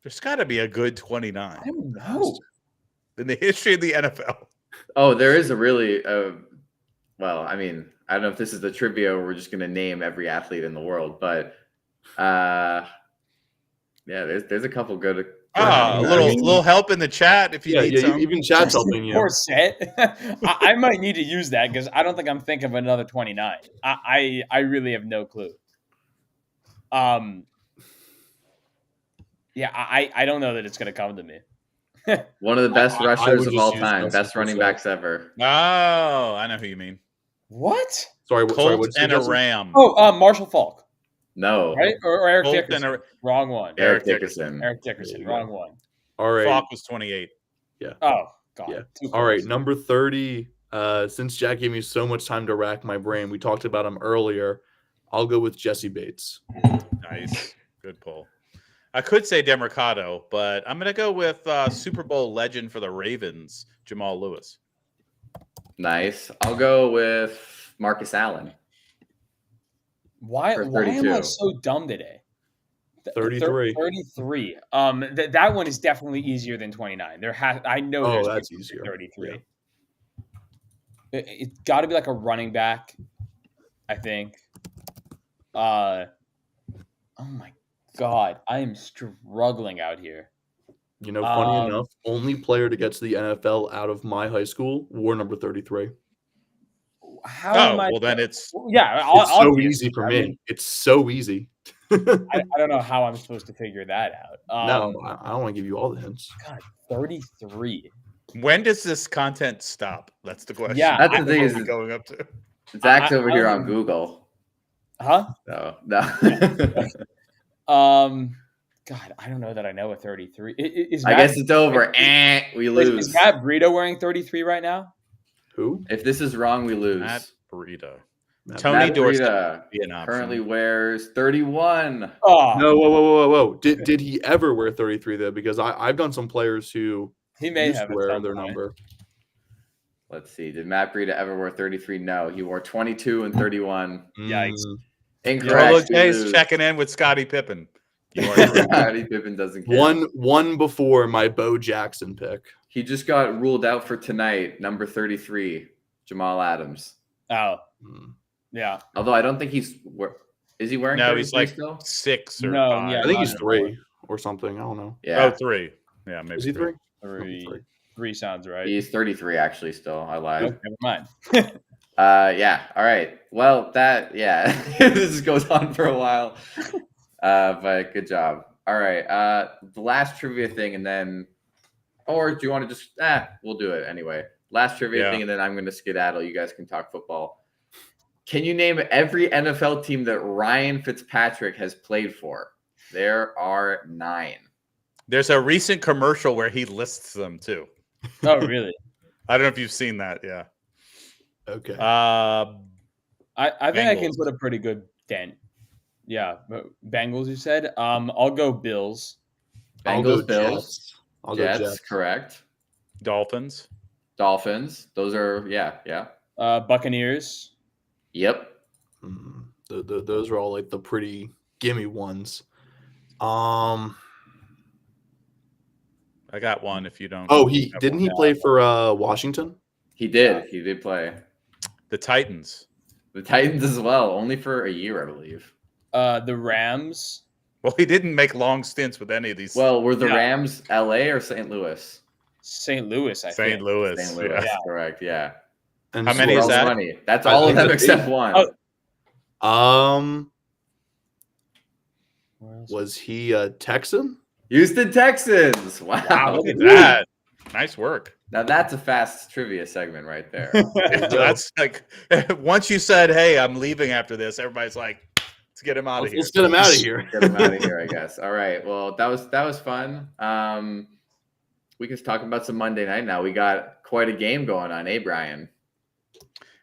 There's got to be a good 29 I don't know. in the history of the NFL. Oh, there is a really well, I mean, I don't know if this is the trivia or we're just going to name every athlete in the world, but Yeah, there's a couple good. Ah, a I mean- little help in the chat if you Yeah, need yeah. some. Even chat's helping you. Corset. I might need to use that because I don't think I'm thinking of another 29. I really have no clue. Yeah, I don't know that it's gonna come to me. One of the best I rushers would of just all use time, Justin best running Forsett. backs ever. Oh, I know who you mean. What? Sorry, Colt what'd you say, and a Justin? Ram. Oh, Marshall Falk, No, right? Or Eric Colt Dickerson. and a Wrong one. Eric Eric Dickerson. Eric Dickerson. There you Wrong go. one. All right. Falk was 28. Oh God. Yeah. Too All right, close. number 30. Since Jack gave me so much time to rack my brain, we talked about him earlier. I'll go with Jesse Bates. Nice. Good pull. I could say Demercado, but I'm going to go with Super Bowl legend for the Ravens, Jamal Lewis. Nice. I'll go with Marcus Allen. Why For am I 32. so dumb today? 33. 33. That one is definitely easier than 29. I know Oh, there's that's people easier. 33. Yeah. It's got to be like a running back, I think. Oh my God, I am struggling out here. You know, funny enough, only player to get to the NFL out of my high school wore number 33. How am I? Well, then it's Yeah, It's so obviously. easy for I me. mean, It's so easy. I don't know how I'm supposed to figure that out. No, I don't want to give you all the hints. God, 33. when does this content stop? That's the question. Yeah, That's the thing What is, are we going up to? Zach's I over here don't on even- Google. Huh? So no. God, I don't know that I know a 33. Is I Matt- guess it's over. We lose. Is Matt Breida wearing 33 right now? Who? If this is wrong, we lose. Matt Burrito. Matt Tony Matt Dorsett Breida would be an option. currently wears 31. Oh, No, whoa. Did he ever wear 33 though? Because I've done some players who he may used have to at wear some their point. number. Let's see. Did Matt Breida ever wear 33? No, he wore 22 and 31. Yikes. Incorrect. Rolo we Jay's lose. checking in with Scottie Pippen. You are correct. Scottie Pippen doesn't count. One before my Bo Jackson pick. He just got ruled out for tonight. Number 33, Jamal Adams. Oh, Mm. yeah. Although I don't think is he wearing? No, 33 he's like still. 6 or No, 5. yeah, I think not he's anymore. 3 or something. I don't know. Yeah, Oh, 3. Yeah, maybe Is he 3? Three. Three sounds right. he's 33 actually. Still, I lied. Nope, never mind. Yeah. All right. Well, this goes on for a while. But good job. All right. The last trivia thing, and then, or do you want to just? We'll do it anyway. Last trivia Yeah. thing, and then I'm going to skedaddle. You guys can talk football. Can you name every NFL team that Ryan Fitzpatrick has played for? There are 9. There's a recent commercial where he lists them too. Oh, really? I don't know if you've seen that. Yeah. Okay. I think I can Bengals. put a pretty good dent. Yeah, but Bengals. You said. I'll go Bills. I'll go Bengals, Bills, Jets. I'll go Jets, Jets. correct. Dolphins. Dolphins. Those are yeah. Buccaneers. Yep. Mm, those are all like the pretty gimme ones. I got one if you don't. Oh, he have didn't one. he play for Washington? He did. He did play. The Titans. The Titans as well, only for a year, I believe. The Rams. Well, he didn't make long stints with any of these. Well, were the Yeah. Rams LA or St. Louis? St. Louis. I St. think. Louis. St. Louis, Yeah. correct, yeah. And How many Who is else that? money? That's I all of think them that's except 8. one. Oh. Was he a Texan? Houston Texans. Wow. Wow, look at that. Nice work. Now that's a fast trivia segment right there. That's like once you said, "Hey, I'm leaving after this," everybody's like, "Let's get him out of here." Let's get him out of here. Get them out of here, I guess. All right. Well, that was fun. We can talk about some Monday night now. We got quite a game going on, Brian?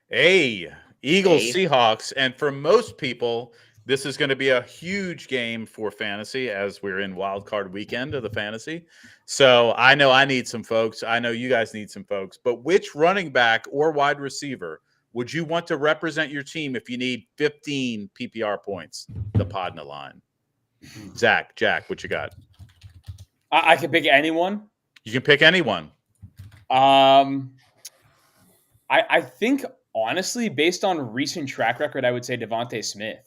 Hey, Eagles, Hey. Seahawks, and for most people, this is going to be a huge game for fantasy as we're in wild card weekend of the fantasy. So I know I need some folks. I know you guys need some folks. But which running back or wide receiver would you want to represent your team if you need 15 PPR points? The Podna line. Jack, what you got? I can pick anyone. You can pick anyone. I think honestly, based on recent track record, I would say Devontae Smith.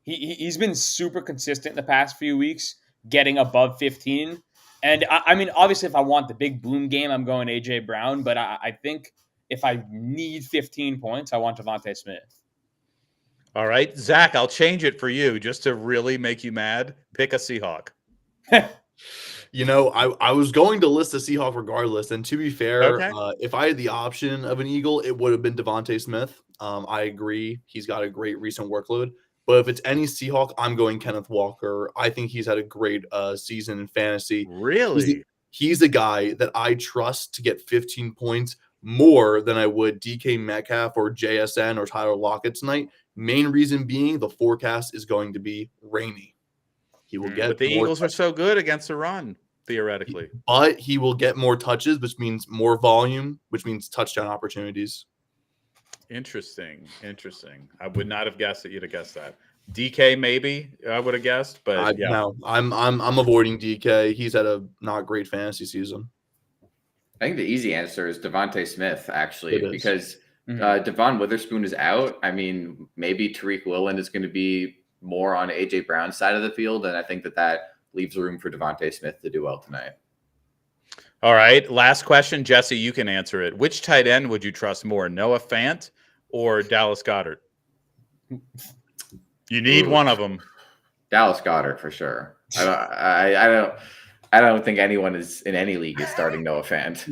He's been super consistent in the past few weeks. getting above 15. And I mean, obviously, if I want the big boom game, I'm going AJ Brown. But I think if I need 15 points, I want Devontae Smith. All right, Zach, I'll change it for you just to really make you mad. Pick a Seahawk. You know, I was going to list a Seahawk regardless, and to be fair, Okay. if I had the option of an Eagle, it would have been Devontae Smith. I agree, he's got a great recent workload, but if it's any Seahawk, I'm going Kenneth Walker. I think he's had a great season in fantasy. Really? He's a guy that I trust to get 15 points more than I would DK Metcalf or JSN or Tyler Lockett tonight. Main reason being the forecast is going to be rainy. He will get But the more Eagles are so good against the run, theoretically. but he will get more touches, which means more volume, which means touchdown opportunities. Interesting. I would not have guessed that you'd have guessed that. DK maybe I would have guessed, but yeah. No, I'm avoiding DK. He's had a not great fantasy season. I think the easy answer is Devontae Smith, actually, It is. because Devon Witherspoon is out. I mean, maybe Tariq Woolen is going to be more on AJ Brown's side of the field, and I think that leaves room for Devontae Smith to do well tonight. All right, last question, Jesse. You can answer it. Which tight end would you trust more, Noah Fant or Dallas Goedert? You need one of them. Dallas Goedert for sure. I don't think anyone is in any league is starting Noah Fant.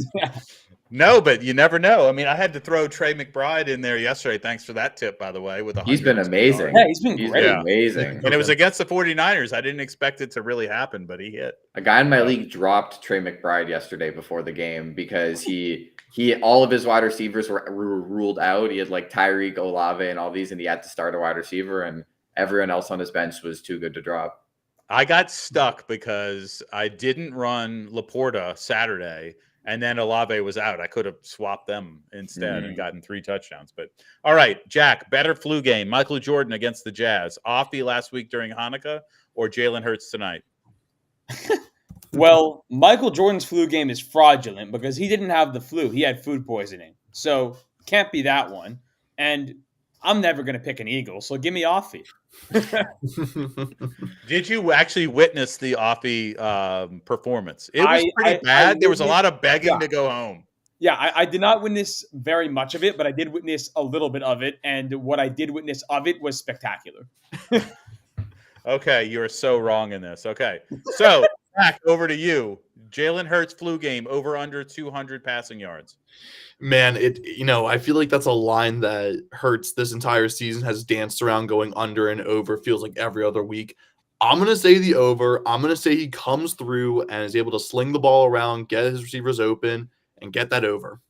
No, but you never know. I mean, I had to throw Trey McBride in there yesterday. Thanks for that tip, by the way. He's been amazing. Yeah, he's been great. Amazing. And it was against the 49ers. I didn't expect it to really happen, but he hit. A guy in my league dropped Trey McBride yesterday before the game because he all of his wide receivers were ruled out. He had like Tyreek, Olave, and all these, and he had to start a wide receiver, and everyone else on his bench was too good to drop. I got stuck because I didn't run Laporta Saturday, and then Olave was out. I could have swapped them instead and gotten 3 touchdowns. But all right, Jack, better flu game. Michael Jordan against the Jazz. Offie last week during Hanukkah or Jalen Hurts tonight? Well, Michael Jordan's flu game is fraudulent because he didn't have the flu. He had food poisoning. So can't be that one. And I'm never going to pick an Eagle, so give me Offie. Did you actually witness the Offie performance? It was pretty bad. There was a lot of begging to go home. Yeah, I did not witness very much of it, but I did witness a little bit of it. And what I did witness of it was spectacular. Okay, you are so wrong in this. Okay, so back over to you. Jalen Hurts flu game over under 200 passing yards. Man, I feel like that's a line that Hurts this entire season has danced around going under and over. Feels like every other week. I'm going to say the over. I'm going to say he comes through and is able to sling the ball around, get his receivers open, and get that over.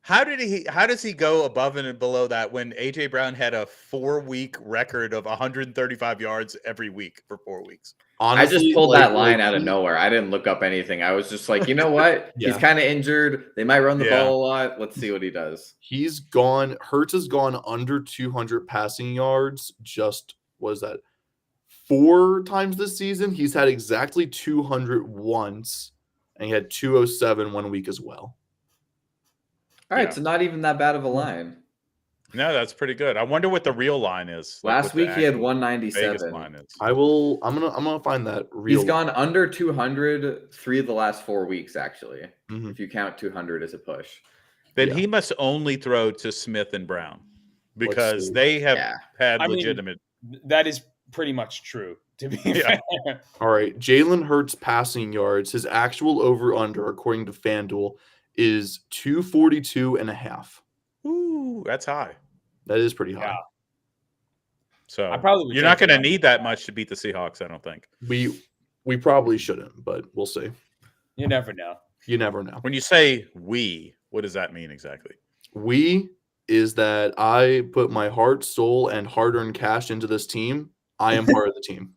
How does he go above and below that when AJ Brown had a 4-week record of 135 yards every week for 4 weeks? Honestly, I just pulled that line out of nowhere. I didn't look up anything. I was just like, you know what? He's kind of injured. They might run the ball a lot. Let's see what he does. Hurts has gone under 200 passing yards. Just was that 4 times this season? He's had exactly 200 once, and he had 207 one week as well. All right, so not even that bad of a line. No, that's pretty good. I wonder what the real line is. Last week he had 197. I'm gonna find that real. He's gone under 200 3 of the last 4 weeks, actually. If you count 200 as a push. Then he must only throw to Smith and Brown because they have had legitimate. That is pretty much true, to be fair. All right, Jalen Hurts passing yards. His actual over under, according to FanDuel, is 242.5. Ooh, that's high. That is pretty high. Yeah. So I probably you're not going to need that much to beat the Seahawks, I don't think. We probably shouldn't, but we'll see. You never know. You never know. When you say we, what does that mean exactly? We is that I put my heart, soul, and hard-earned cash into this team. I am part of the team.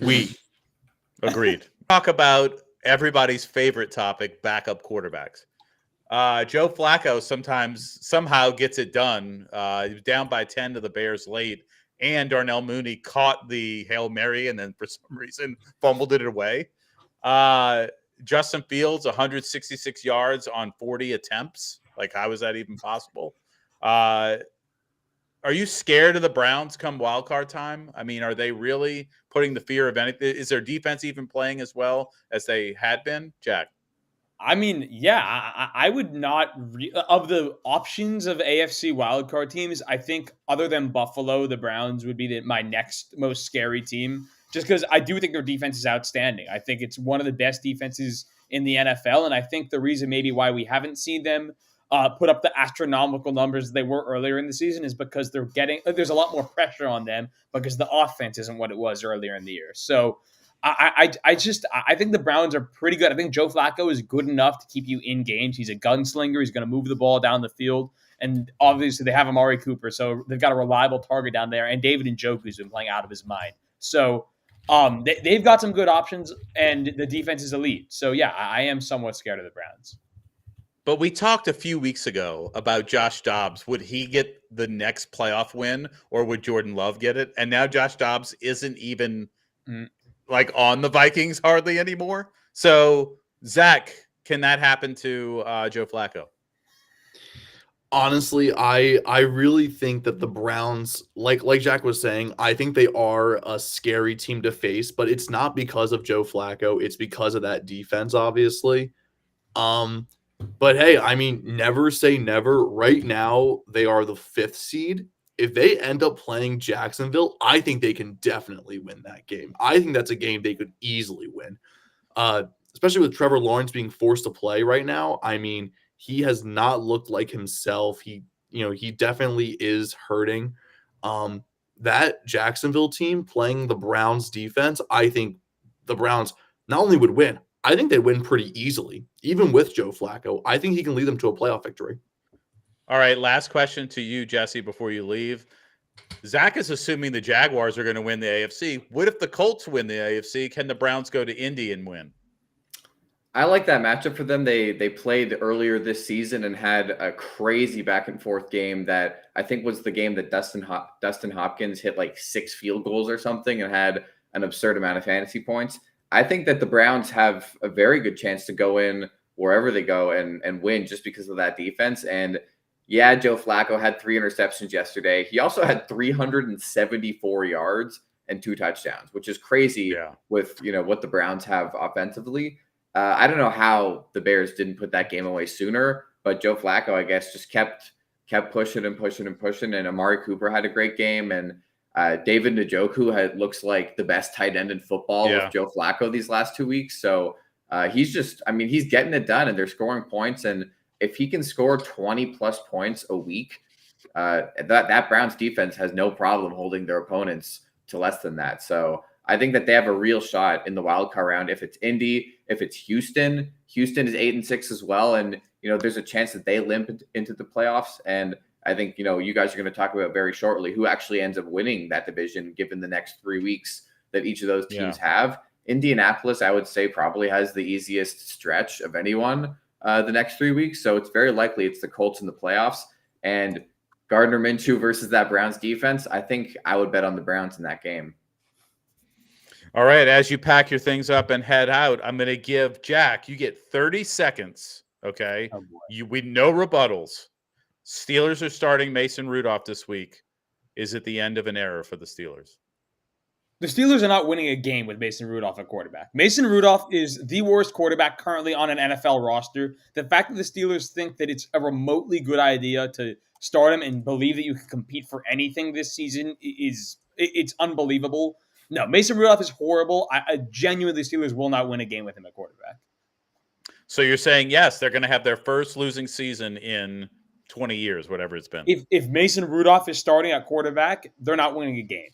We. Agreed. Talk about everybody's favorite topic, backup quarterbacks. Joe Flacco somehow gets it done. He was down by 10 to the Bears late, and Darnell Mooney caught the Hail Mary and then for some reason fumbled it away. Justin Fields, 166 yards on 40 attempts. Like, how is that even possible? Are Are you scared of the Browns come wild card time? I mean, are they really putting the fear of anything? Is their defense even playing as well as they had been, Jack? I mean, yeah, I would not of the options of AFC wildcard teams. I think other than Buffalo, the Browns would be my next most scary team. Just because I do think their defense is outstanding. I think it's one of the best defenses in the NFL, and I think the reason maybe why we haven't seen them put up the astronomical numbers they were earlier in the season is because there's a lot more pressure on them because the offense isn't what it was earlier in the year. So I think the Browns are pretty good. I think Joe Flacco is good enough to keep you in games. He's a gunslinger. He's going to move the ball down the field. And obviously they have Amari Cooper, so they've got a reliable target down there. And David Njoku's been playing out of his mind. So they've got some good options, and the defense is elite. So yeah, I am somewhat scared of the Browns. But we talked a few weeks ago about Josh Dobbs. Would he get the next playoff win, or would Jordan Love get it? And now Josh Dobbs isn't even like on the Vikings hardly anymore. So Zach, can that happen to Joe Flacco? Honestly, I really think that the Browns, like Jack was saying, I think they are a scary team to face, but it's not because of Joe Flacco. It's because of that defense, obviously. But hey, I mean, never say never. Right now, they are the 5th seed. If they end up playing Jacksonville, I think they can definitely win that game. I think that's a game they could easily win, especially with Trevor Lawrence being forced to play right now. I mean, he has not looked like himself. He definitely is hurting. That Jacksonville team playing the Browns defense, I think the Browns not only would win, I think they'd win pretty easily, even with Joe Flacco. I think he can lead them to a playoff victory. All right, last question to you, Jesse, before you leave. Zach is assuming the Jaguars are going to win the AFC. What if the Colts win the AFC? Can the Browns go to Indy and win? I like that matchup for them. They played earlier this season and had a crazy back and forth game that I think was the game that Dustin Hopkins hit like 6 field goals or something and had an absurd amount of fantasy points. I think that the Browns have a very good chance to go in wherever they go and win just because of that defense. And yeah, Joe Flacco had 3 interceptions yesterday. He also had 374 yards and 2 touchdowns, which is crazy with, what the Browns have offensively. I don't know how the Bears didn't put that game away sooner, but Joe Flacco, I guess, just kept pushing and pushing and pushing. And Amari Cooper had a great game. And David Njoku looks like the best tight end in football with Joe Flacco these last 2 weeks. So he's getting it done and they're scoring points. And if he can score 20+ points a week, that Browns defense has no problem holding their opponents to less than that. So I think that they have a real shot in the wild card round. If it's Indy, if it's Houston is 8-6 as well. And, there's a chance that they limp into the playoffs. And I think, you guys are going to talk about very shortly who actually ends up winning that division, given the next 3 weeks that each of those teams have. Indianapolis, I would say, probably has the easiest stretch of anyone the next 3 weeks. So it's very likely it's the Colts in the playoffs. And Gardner Minshew versus that Browns defense, I think I would bet on the Browns in that game. All right, as you pack your things up and head out, I'm going to give Jack, you get 30 seconds, okay? Oh, We no rebuttals. Steelers are starting Mason Rudolph this week. Is it the end of an era for the Steelers? The Steelers are not winning a game with Mason Rudolph at quarterback. Mason Rudolph is the worst quarterback currently on an NFL roster. The fact that the Steelers think that it's a remotely good idea to start him and believe that you can compete for anything this season it's unbelievable. No, Mason Rudolph is horrible. I genuinely, Steelers will not win a game with him at quarterback. So you're saying, yes, they're going to have their first losing season in 20 years, whatever it's been. If Mason Rudolph is starting at quarterback, they're not winning a game.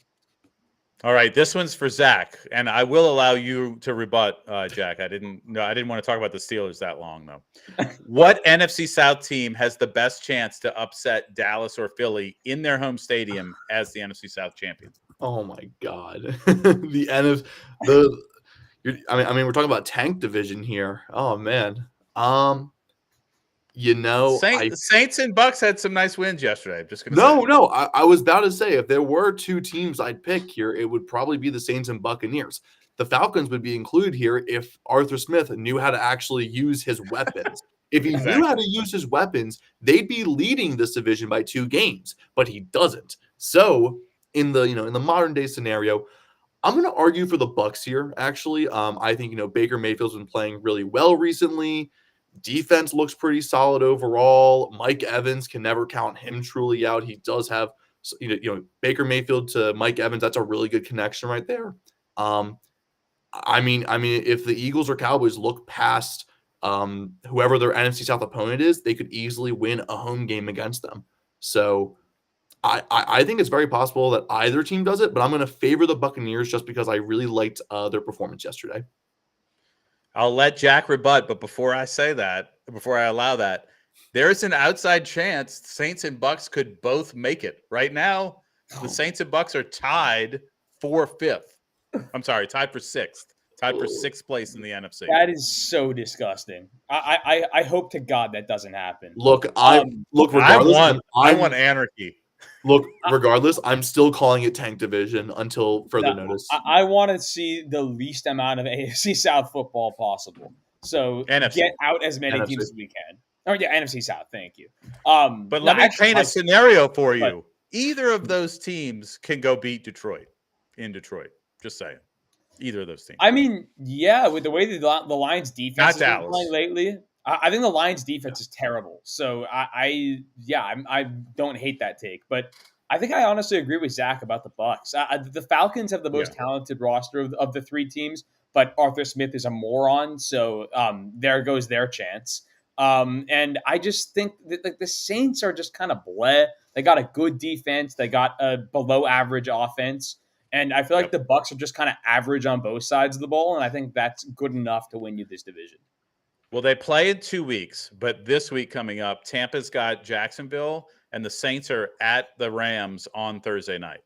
All right, this one's for Zach, and I will allow you to rebut, Jack. I didn't want to talk about the Steelers that long, though. What NFC South team has the best chance to upset Dallas or Philly in their home stadium as the NFC South champion? Oh my God, we're talking about tank division here. Oh man, Saints and Bucks had some nice wins yesterday. I'm just gonna say. No. I was about to say if there were 2 teams I'd pick here, it would probably be the Saints and Buccaneers. The Falcons would be included here if Arthur Smith knew how to actually use his weapons. If he knew how Exactly. to use his weapons, they'd be leading this division by 2 games, but he doesn't. So, in the, in the modern day scenario, I'm going to argue for the Bucks here actually. I think, Baker Mayfield's been playing really well recently. Defense looks pretty solid overall. Mike Evans, can never count him truly out. He does have, Baker Mayfield to Mike Evans. That's a really good connection right there. I mean, if the Eagles or Cowboys look past whoever their NFC South opponent is, they could easily win a home game against them. So I think it's very possible that either team does it, but I'm going to favor the Buccaneers just because I really liked their performance yesterday. I'll let Jack rebut, but before I allow that, there's an outside chance Saints and Bucks could both make it. Right now, the Saints and Bucks are tied for fifth. I'm sorry, tied for sixth. Tied for sixth place in the NFC. That is so disgusting. I hope to God that doesn't happen. Look, Regardless, I want anarchy. Look, regardless, I'm still calling it tank division until further notice. I want to see the least amount of AFC South football possible. So NFC. Get out as many teams as we can. Or NFC South, thank you. But let me paint a scenario for you. Either of those teams can go beat Detroit in Detroit. Just saying. Either of those teams. I mean, yeah, with the way the Lions defense Not has been Dallas. playing lately, I think the Lions defense is terrible. So I don't hate that take, but I think I honestly agree with Zach about the Bucks. The Falcons have the most talented roster of the 3 teams, but Arthur Smith is a moron, so there goes their chance. And I just think that the Saints are just kind of bleh. They got a good defense, they got a below average offense. And I feel like the Bucks are just kind of average on both sides of the ball, and I think that's good enough to win you this division. Well, they play in 2 weeks, but this week coming up, Tampa's got Jacksonville, and the Saints are at the Rams on Thursday night.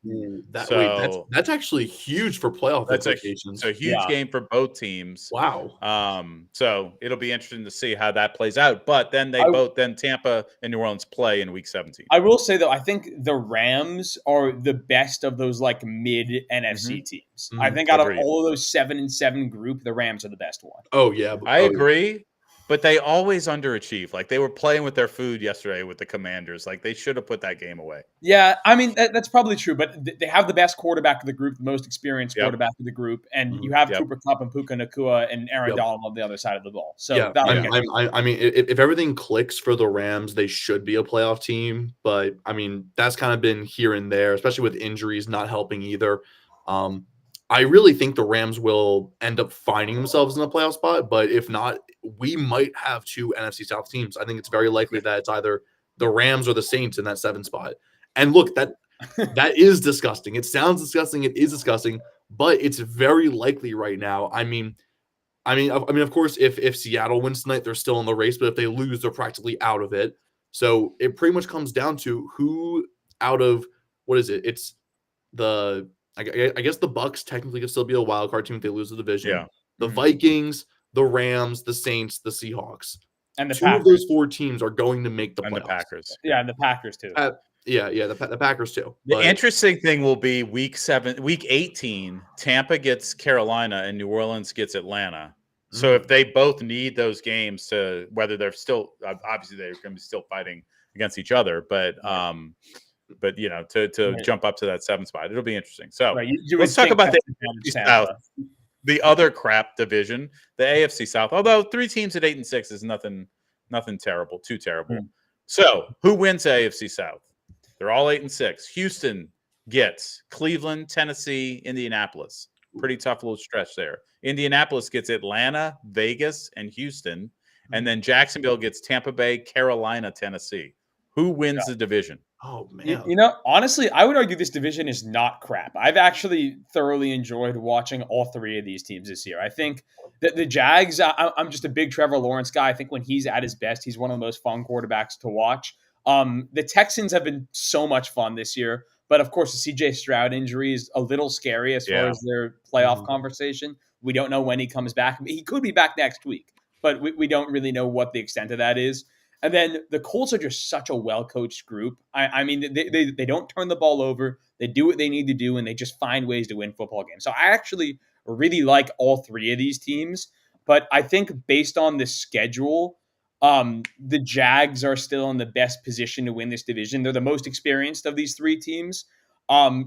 That's actually huge for playoff implications. It's a huge game for both teams. Wow. So it'll be interesting to see how that plays out. But then then Tampa and New Orleans play in Week 17. I will say though, I think the Rams are the best of those like mid NFC teams. I think out of all of those 7-7 group, the Rams are the best one. Oh yeah, I agree. But they always underachieve. Like they were playing with their food yesterday with the Commanders. Like they should have put that game away. Yeah, I mean that's probably true. But they have the best quarterback of the group, the most experienced quarterback of the group, and you have Cooper Kupp and Puka Nacua and Aaron Donald on the other side of the ball. So I mean, if everything clicks for the Rams, they should be a playoff team. But I mean, that's kind of been here and there, especially with injuries not helping either. I really think the Rams will end up finding themselves in the playoff spot, but if not, we might have 2 NFC South teams. I think it's very likely that it's either the Rams or the Saints in that 7 spot. And look, that is disgusting. It sounds disgusting. It is disgusting, but it's very likely right now. I mean, of course, if Seattle wins tonight, they're still in the race, but if they lose, they're practically out of it. So it pretty much comes down to who out of what is it? It's the I guess the Bucks technically could still be a wild card team if they lose the division. Yeah. The Vikings, the Rams, the Saints, the Seahawks. And the 2 Packers. of those 4 teams are going to make the playoffs. And the Packers. Yeah, and the Packers too. The Packers too. The interesting thing will be week 18, Tampa gets Carolina and New Orleans gets Atlanta. So if they both need those games to, whether they're still, obviously they're going to be still fighting against each other, but to jump up to that 7th spot, it'll be interesting. So let's talk about the AFC South, the other crap division, the AFC South. Although 3 teams at 8-6 is nothing terrible, too terrible. So who wins the AFC South? They're all 8-6. Houston gets Cleveland, Tennessee, Indianapolis. Pretty tough little stretch there. Indianapolis gets Atlanta, Vegas, and Houston. And then Jacksonville gets Tampa Bay, Carolina, Tennessee. Who wins the division? Oh, man. Honestly, I would argue this division is not crap. I've actually thoroughly enjoyed watching all 3 of these teams this year. I think that the Jags, I'm just a big Trevor Lawrence guy. I think when he's at his best, he's one of the most fun quarterbacks to watch. The Texans have been so much fun this year. But, of course, the C.J. Stroud injury is a little scary as far as their playoff conversation. We don't know when he comes back. He could be back next week, but we don't really know what the extent of that is. And then the Colts are just such a well-coached group. I mean, they don't turn the ball over. They do what they need to do, and they just find ways to win football games. So I actually really like all 3 of these teams. But I think based on the schedule, The Jags are still in the best position to win this division. They're the most experienced of these three teams.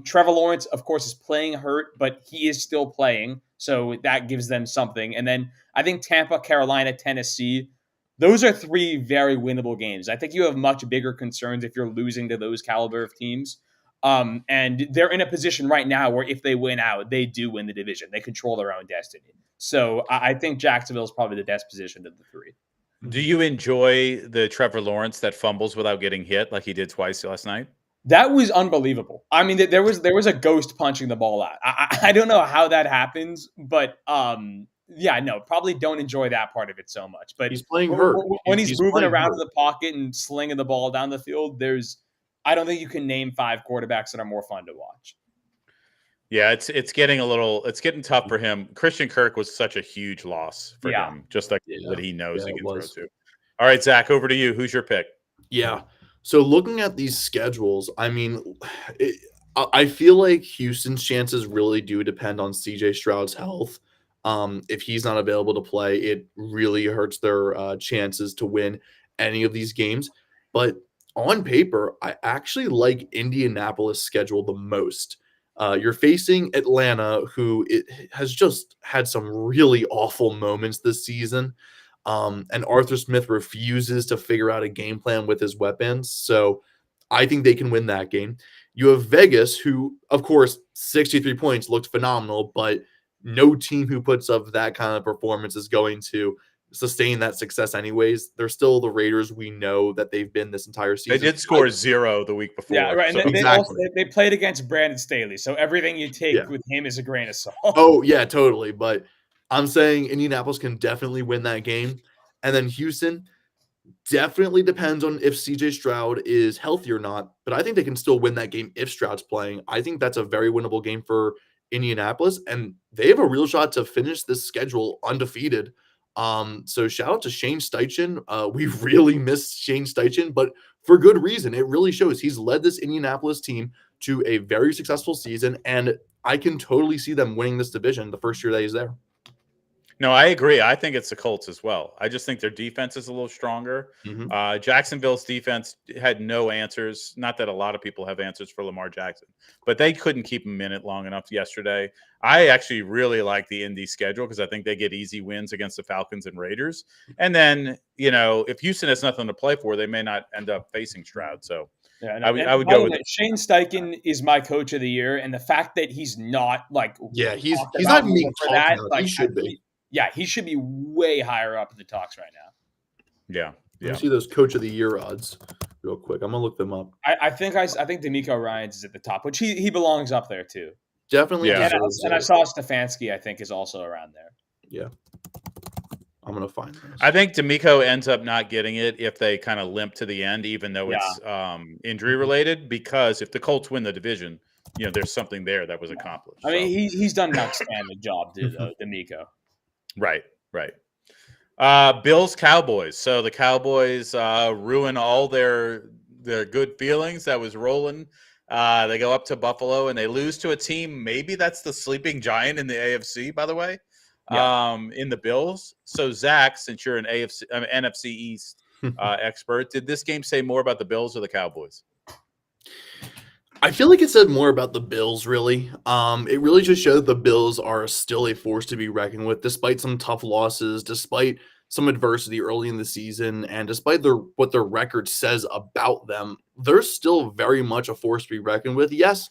Trevor Lawrence, of course, is playing hurt, but he is still playing, so that gives them something. And then I think Tampa, Carolina, Tennessee, those are three very winnable games. I think you have much bigger concerns if you're losing to those caliber of teams. And they're in a position right now where if they win out, they do win the division. They control their own destiny. So I think Jacksonville is probably the best positioned of the three. Do you enjoy the Trevor Lawrence that fumbles without getting hit like he did twice last night? That was unbelievable. I mean, there was a ghost punching the ball out. I don't know how that happens, but yeah, no, probably don't enjoy that part of it so much. But He's playing hurt. When he's moving playing around hurt. in the pocket and slinging the ball down the field, I don't think you can name 5 quarterbacks that are more fun to watch. Yeah, it's getting tough for him. Christian Kirk was such a huge loss for him, just like that he knows he can throw to. All right, Zach, over to you. Who's your pick? Yeah. So looking at these schedules, I mean, I feel like Houston's chances really do depend on CJ Stroud's health. If he's not available to play, it really hurts their chances to win any of these games. But on paper, I actually like Indianapolis' schedule the most. You're facing Atlanta, who has just had some really awful moments this season. And Arthur Smith refuses to figure out a game plan with his weapons. So I think they can win that game. You have Vegas, who, of course, 63 points looked phenomenal, but no team who puts up that kind of performance is going to sustain that success anyways. They're still the Raiders we know that they've been this entire season. They did score 0 the week before. Yeah, right. So. And they played against Brandon Staley, so everything you take with him is a grain of salt. Oh, yeah, totally. But I'm saying Indianapolis can definitely win that game. And then Houston definitely depends on if CJ Stroud is healthy or not. But I think they can still win that game if Stroud's playing. I think that's a very winnable game for Indianapolis. And they have a real shot to finish this schedule undefeated. So shout out to Shane Steichen. We really missed Shane Steichen, but for good reason. It really shows he's led this Indianapolis team to a very successful season. And I can totally see them winning this division the first year that he's there. No, I agree. I think it's the Colts as well. I just think their defense is a little stronger. Mm-hmm. Jacksonville's defense had no answers. Not that a lot of people have answers for Lamar Jackson, but they couldn't keep him in it long enough yesterday. I actually really like the Indy schedule because I think they get easy wins against the Falcons and Raiders. And then, if Houston has nothing to play for, they may not end up facing Stroud. So yeah, I would go with it. Shane Steichen is my coach of the year, and the fact that he's not he's not being for that. He should be. Yeah, he should be way higher up in the talks right now. Yeah. Let me see those Coach of the Year odds real quick. I'm gonna look them up. I think D'Amico Ryans is at the top, which he belongs up there too. Definitely. Yeah. And I saw Stefanski, I think, is also around there. Yeah. I'm gonna find this. I think D'Amico ends up not getting it if they kind of limp to the end, even though it's injury related. Because if the Colts win the division, there's something there that was accomplished. I mean, he's done an outstanding job, D'Amico. Right. Bills Cowboys. So the Cowboys ruin all their good feelings that was rolling. They go up to Buffalo and they lose to a team. Maybe that's the sleeping giant in the AFC, by the way. In the Bills. So Zach, since you're an NFC East expert, did this game say more about the Bills or the Cowboys? I feel like it said more about the Bills, really. It really just showed the Bills are still a force to be reckoned with, despite some tough losses, despite some adversity early in the season, and despite what their record says about them. They're still very much a force to be reckoned with. Yes,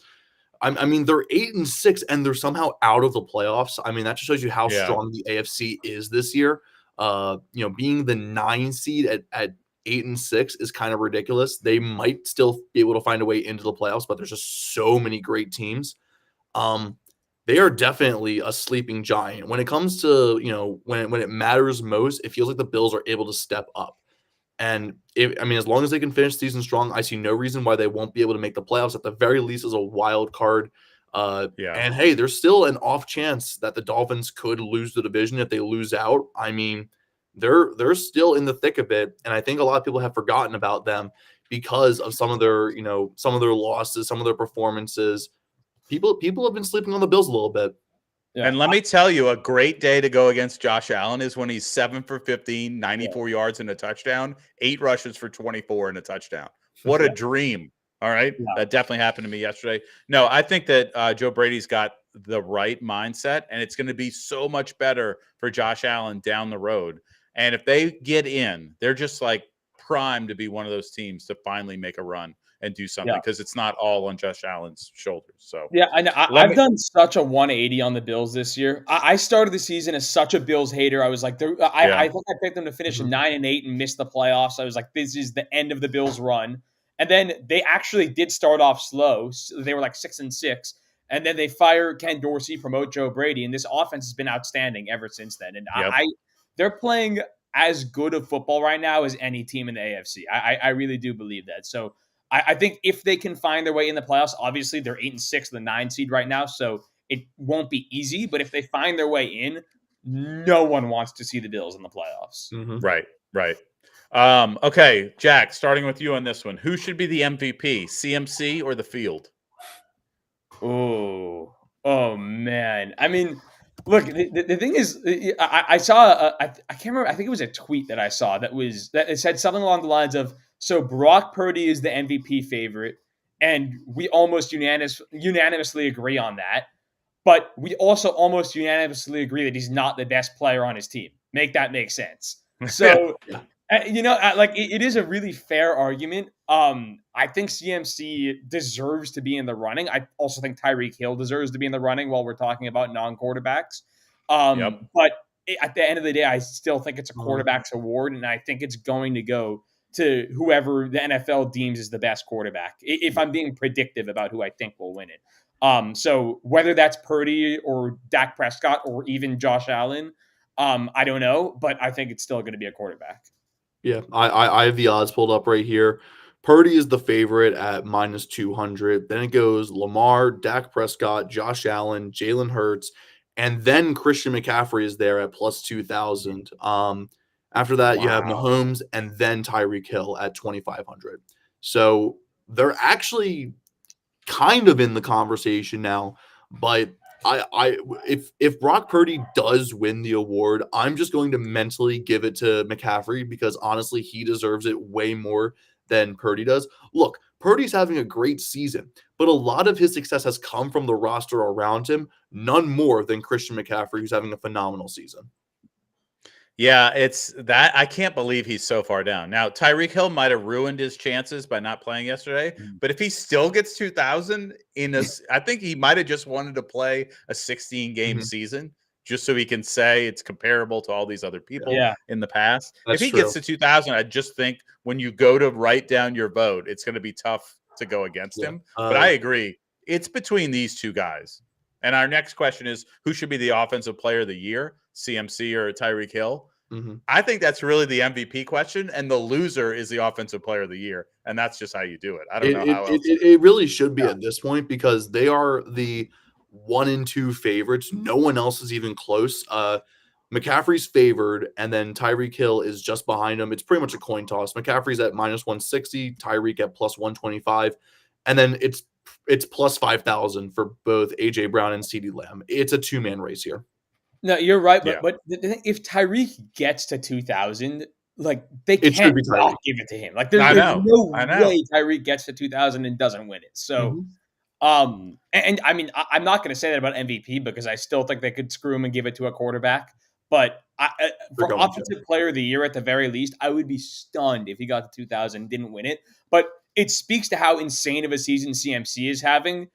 I mean, they're 8-6, and they're somehow out of the playoffs. I mean, that just shows you how strong the AFC is this year. Being the 9 seed at 8-6 is kind of ridiculous. They might still be able to find a way into the playoffs, but there's just so many great teams. They are definitely a sleeping giant. When it comes to, when it matters most, it feels like the Bills are able to step up. And as long as they can finish the season strong, I see no reason why they won't be able to make the playoffs at the very least as a wild card. And hey, there's still an off chance that the Dolphins could lose the division if they lose out. I mean, they're still in the thick of it, and I think a lot of people have forgotten about them because of some of their losses, some of their performances. People have been sleeping on the Bills a little bit. Yeah. And let me tell you, a great day to go against Josh Allen is when he's 7 for 15, 94 yards and a touchdown, 8 rushes for 24 and a touchdown. What a Yeah. dream. All right. Yeah. That definitely happened to me yesterday. No, I think that Joe Brady's got the right mindset, and it's going to be so much better for Josh Allen down the road. And if they get in, they're just like primed to be one of those teams to finally make a run and do something Yeah. because it's not all on Josh Allen's shoulders. So Yeah, I know. let I've me, done such a 180 on the Bills this year. I started the season as such a Bills hater. I was like, yeah, I think I picked them to finish 9-8 and miss the playoffs. I was like, this is the end of the Bills run. And then they actually did start off slow. They were like 6-6, and then they fire Ken Dorsey, promote Joe Brady, and this offense has been outstanding ever since then. And yep. they're playing as good of football right now as any team in the AFC. I really do believe that. So I think if they can find their way in the playoffs, obviously they're 8-6, the 9 seed right now, so it won't be easy. But if they find their way in, no one wants to see the Bills in the playoffs. Right, right. Okay, Jack, starting with you on this one. Who should be the MVP, CMC or the field? Oh man. I mean, look, the thing is, I saw, I can't remember. I think it was a tweet that I saw that it said something along the lines of, "So Brock Purdy is the MVP favorite, and we almost unanimously agree on that, but we also almost unanimously agree that he's not the best player on his team. Make that make sense." So like it is a really fair argument. I think CMC deserves to be in the running. I also think Tyreek Hill deserves to be in the running while we're talking about non-quarterbacks. Yep. But at the end of the day, I still think it's a quarterback's award, and I think it's going to go to whoever the NFL deems is the best quarterback. If I'm being predictive about who I think will win it. So whether that's Purdy or Dak Prescott or even Josh Allen, I don't know, but I think it's still going to be a quarterback. Yeah, I have the odds pulled up right here. Purdy is the favorite at -200. Then it goes Lamar, Dak Prescott, Josh Allen, Jalen Hurts, and then Christian McCaffrey is there at +2,000. After that, you have Wow. Mahomes and then Tyreek Hill at 2,500. So they're actually kind of in the conversation now, but if Brock Purdy does win the award, I'm just going to mentally give it to McCaffrey because honestly, he deserves it way more than Purdy does. Look, Purdy's having a great season, but a lot of his success has come from the roster around him, none more than Christian McCaffrey, who's having a phenomenal season. Yeah, it's that I can't believe he's so far down. Now, Tyreek Hill might have ruined his chances by not playing yesterday, but if he still gets 2,000 I think he might have just wanted to play a 16-game season just so he can say it's comparable to all these other people Yeah. in the past. That's If he true. gets to 2,000, I just think when you go to write down your vote, it's going to be tough to go against him. But I agree. It's between these two guys. And our next question is, who should be the offensive player of the year, CMC or Tyreek Hill? I think that's really the MVP question, and the loser is the offensive player of the year, and that's just how you do it. I don't know how else. It really should be at this point because they are the 1 and 2 favorites. No one else is even close. McCaffrey's favored, and then Tyreek Hill is just behind him. It's pretty much a coin toss. McCaffrey's at -160, Tyreek at +125, and then it's +5,000 for both AJ Brown and CeeDee Lamb. It's a two-man race here. No, you're right, Yeah. but the thing, if Tyreek gets to 2,000, like they It should can't be not Tyreek. give it to him. Like I there's know. no I know. way Tyreek gets to 2,000 and doesn't win it. So, and I mean, I'm not going to say that about MVP because I still think they could screw him and give it to a quarterback. But for going to. offensive player of the year, at the very least, I would be stunned if he got to 2,000 and didn't win it. But it speaks to how insane of a season CMC is having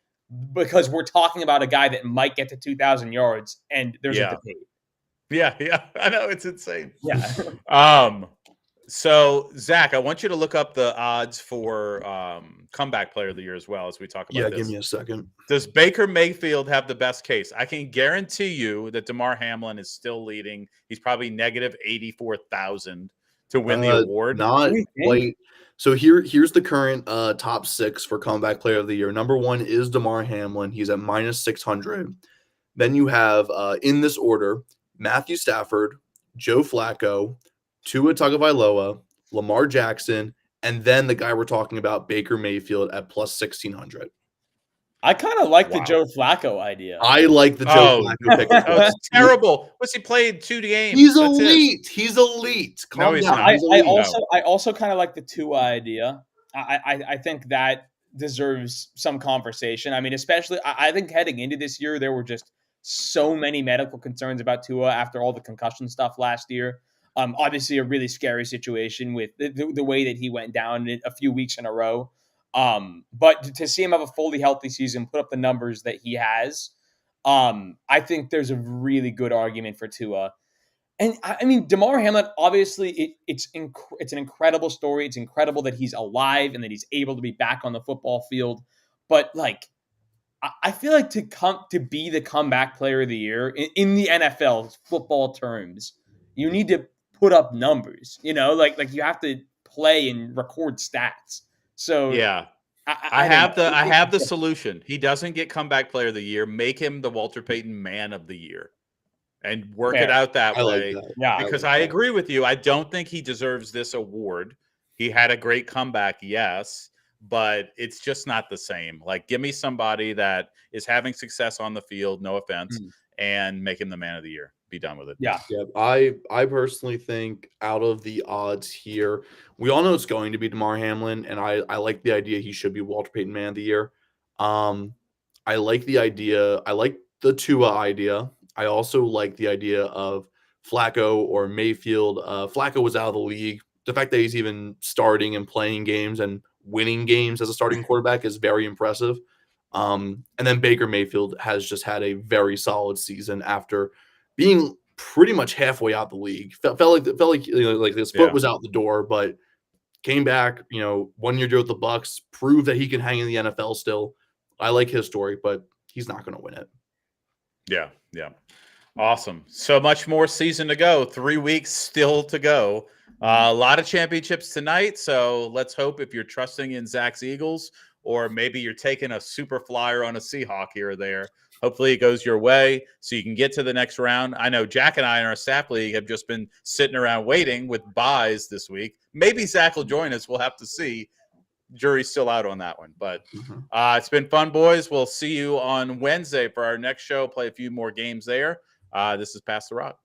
because we're talking about a guy that might get to 2,000 yards and there's a debate. Yeah, I know it's insane. Yeah. So Zach, I want you to look up the odds for comeback player of the year as well as we talk about Yeah, this. give me a second. Does Baker Mayfield have the best case? I can guarantee you that DeMar Hamlin is still leading. He's probably negative 84,000 to win the award. Not quite. So here's the current top 6 for comeback player of the year. Number 1 is DeMar Hamlin. He's at -600. Then you have in this order Matthew Stafford, Joe Flacco, Tua Tagovailoa, Lamar Jackson, and then the guy we're talking about, Baker Mayfield, at +1,600. I kind of like the Wow. Joe Flacco idea. I like the Joe Oh, Flacco pick as oh, well. it's terrible. What's he played 2 games? He's That's it. elite. He's elite. No, Calm he's down. not. He's I elite. also kind of like the Tua idea. I think that deserves some conversation. I mean, especially I think heading into this year, there were just so many medical concerns about Tua after all the concussion stuff last year. Obviously, a really scary situation with the way that he went down a few weeks in a row. But to see him have a fully healthy season, put up the numbers that he has, I think there's a really good argument for Tua. And I mean, Damar Hamlin, obviously, it's an incredible story. It's incredible that he's alive and that he's able to be back on the football field. But like, I feel like to be the comeback player of the year in the NFL football terms, you need to put up numbers. You know, like you have to play and record stats. So Yeah. I don't know. I have the solution. He doesn't get comeback player of the year. Make him the Walter Payton man of the year. And work it Fair. out that I like way. that. Yeah. Because like I that. agree with you. I don't think he deserves this award. He had a great comeback, yes, but it's just not the same. Like, give me somebody that is having success on the field, no offense, and make him the man of the year. Be done with it. Yeah. Yeah, I personally think out of the odds here, we all know it's going to be Damar Hamlin, and I like the idea he should be Walter Payton Man of the Year. I like the idea. I like the Tua idea. I also like the idea of Flacco or Mayfield. Flacco was out of the league. The fact that he's even starting and playing games and winning games as a starting quarterback is very impressive. And then Baker Mayfield has just had a very solid season after being pretty much halfway out the league. Felt like like his foot was out the door, but came back. 1 year deal with the Bucks, proved that he can hang in the NFL still. I like his story, but he's not going to win it. Yeah, yeah. Awesome. So much more season to go. 3 weeks still to go. A lot of championships tonight. So let's hope if you're trusting in Zach's Eagles, or maybe you're taking a super flyer on a Seahawk here or there, hopefully it goes your way so you can get to the next round. I know Jack and I in our staff league have just been sitting around waiting with buys this week. Maybe Zach will join us. We'll have to see. Jury's still out on that one, but it's been fun, boys. We'll see you on Wednesday for our next show. Play a few more games there. This is Pass the Rock.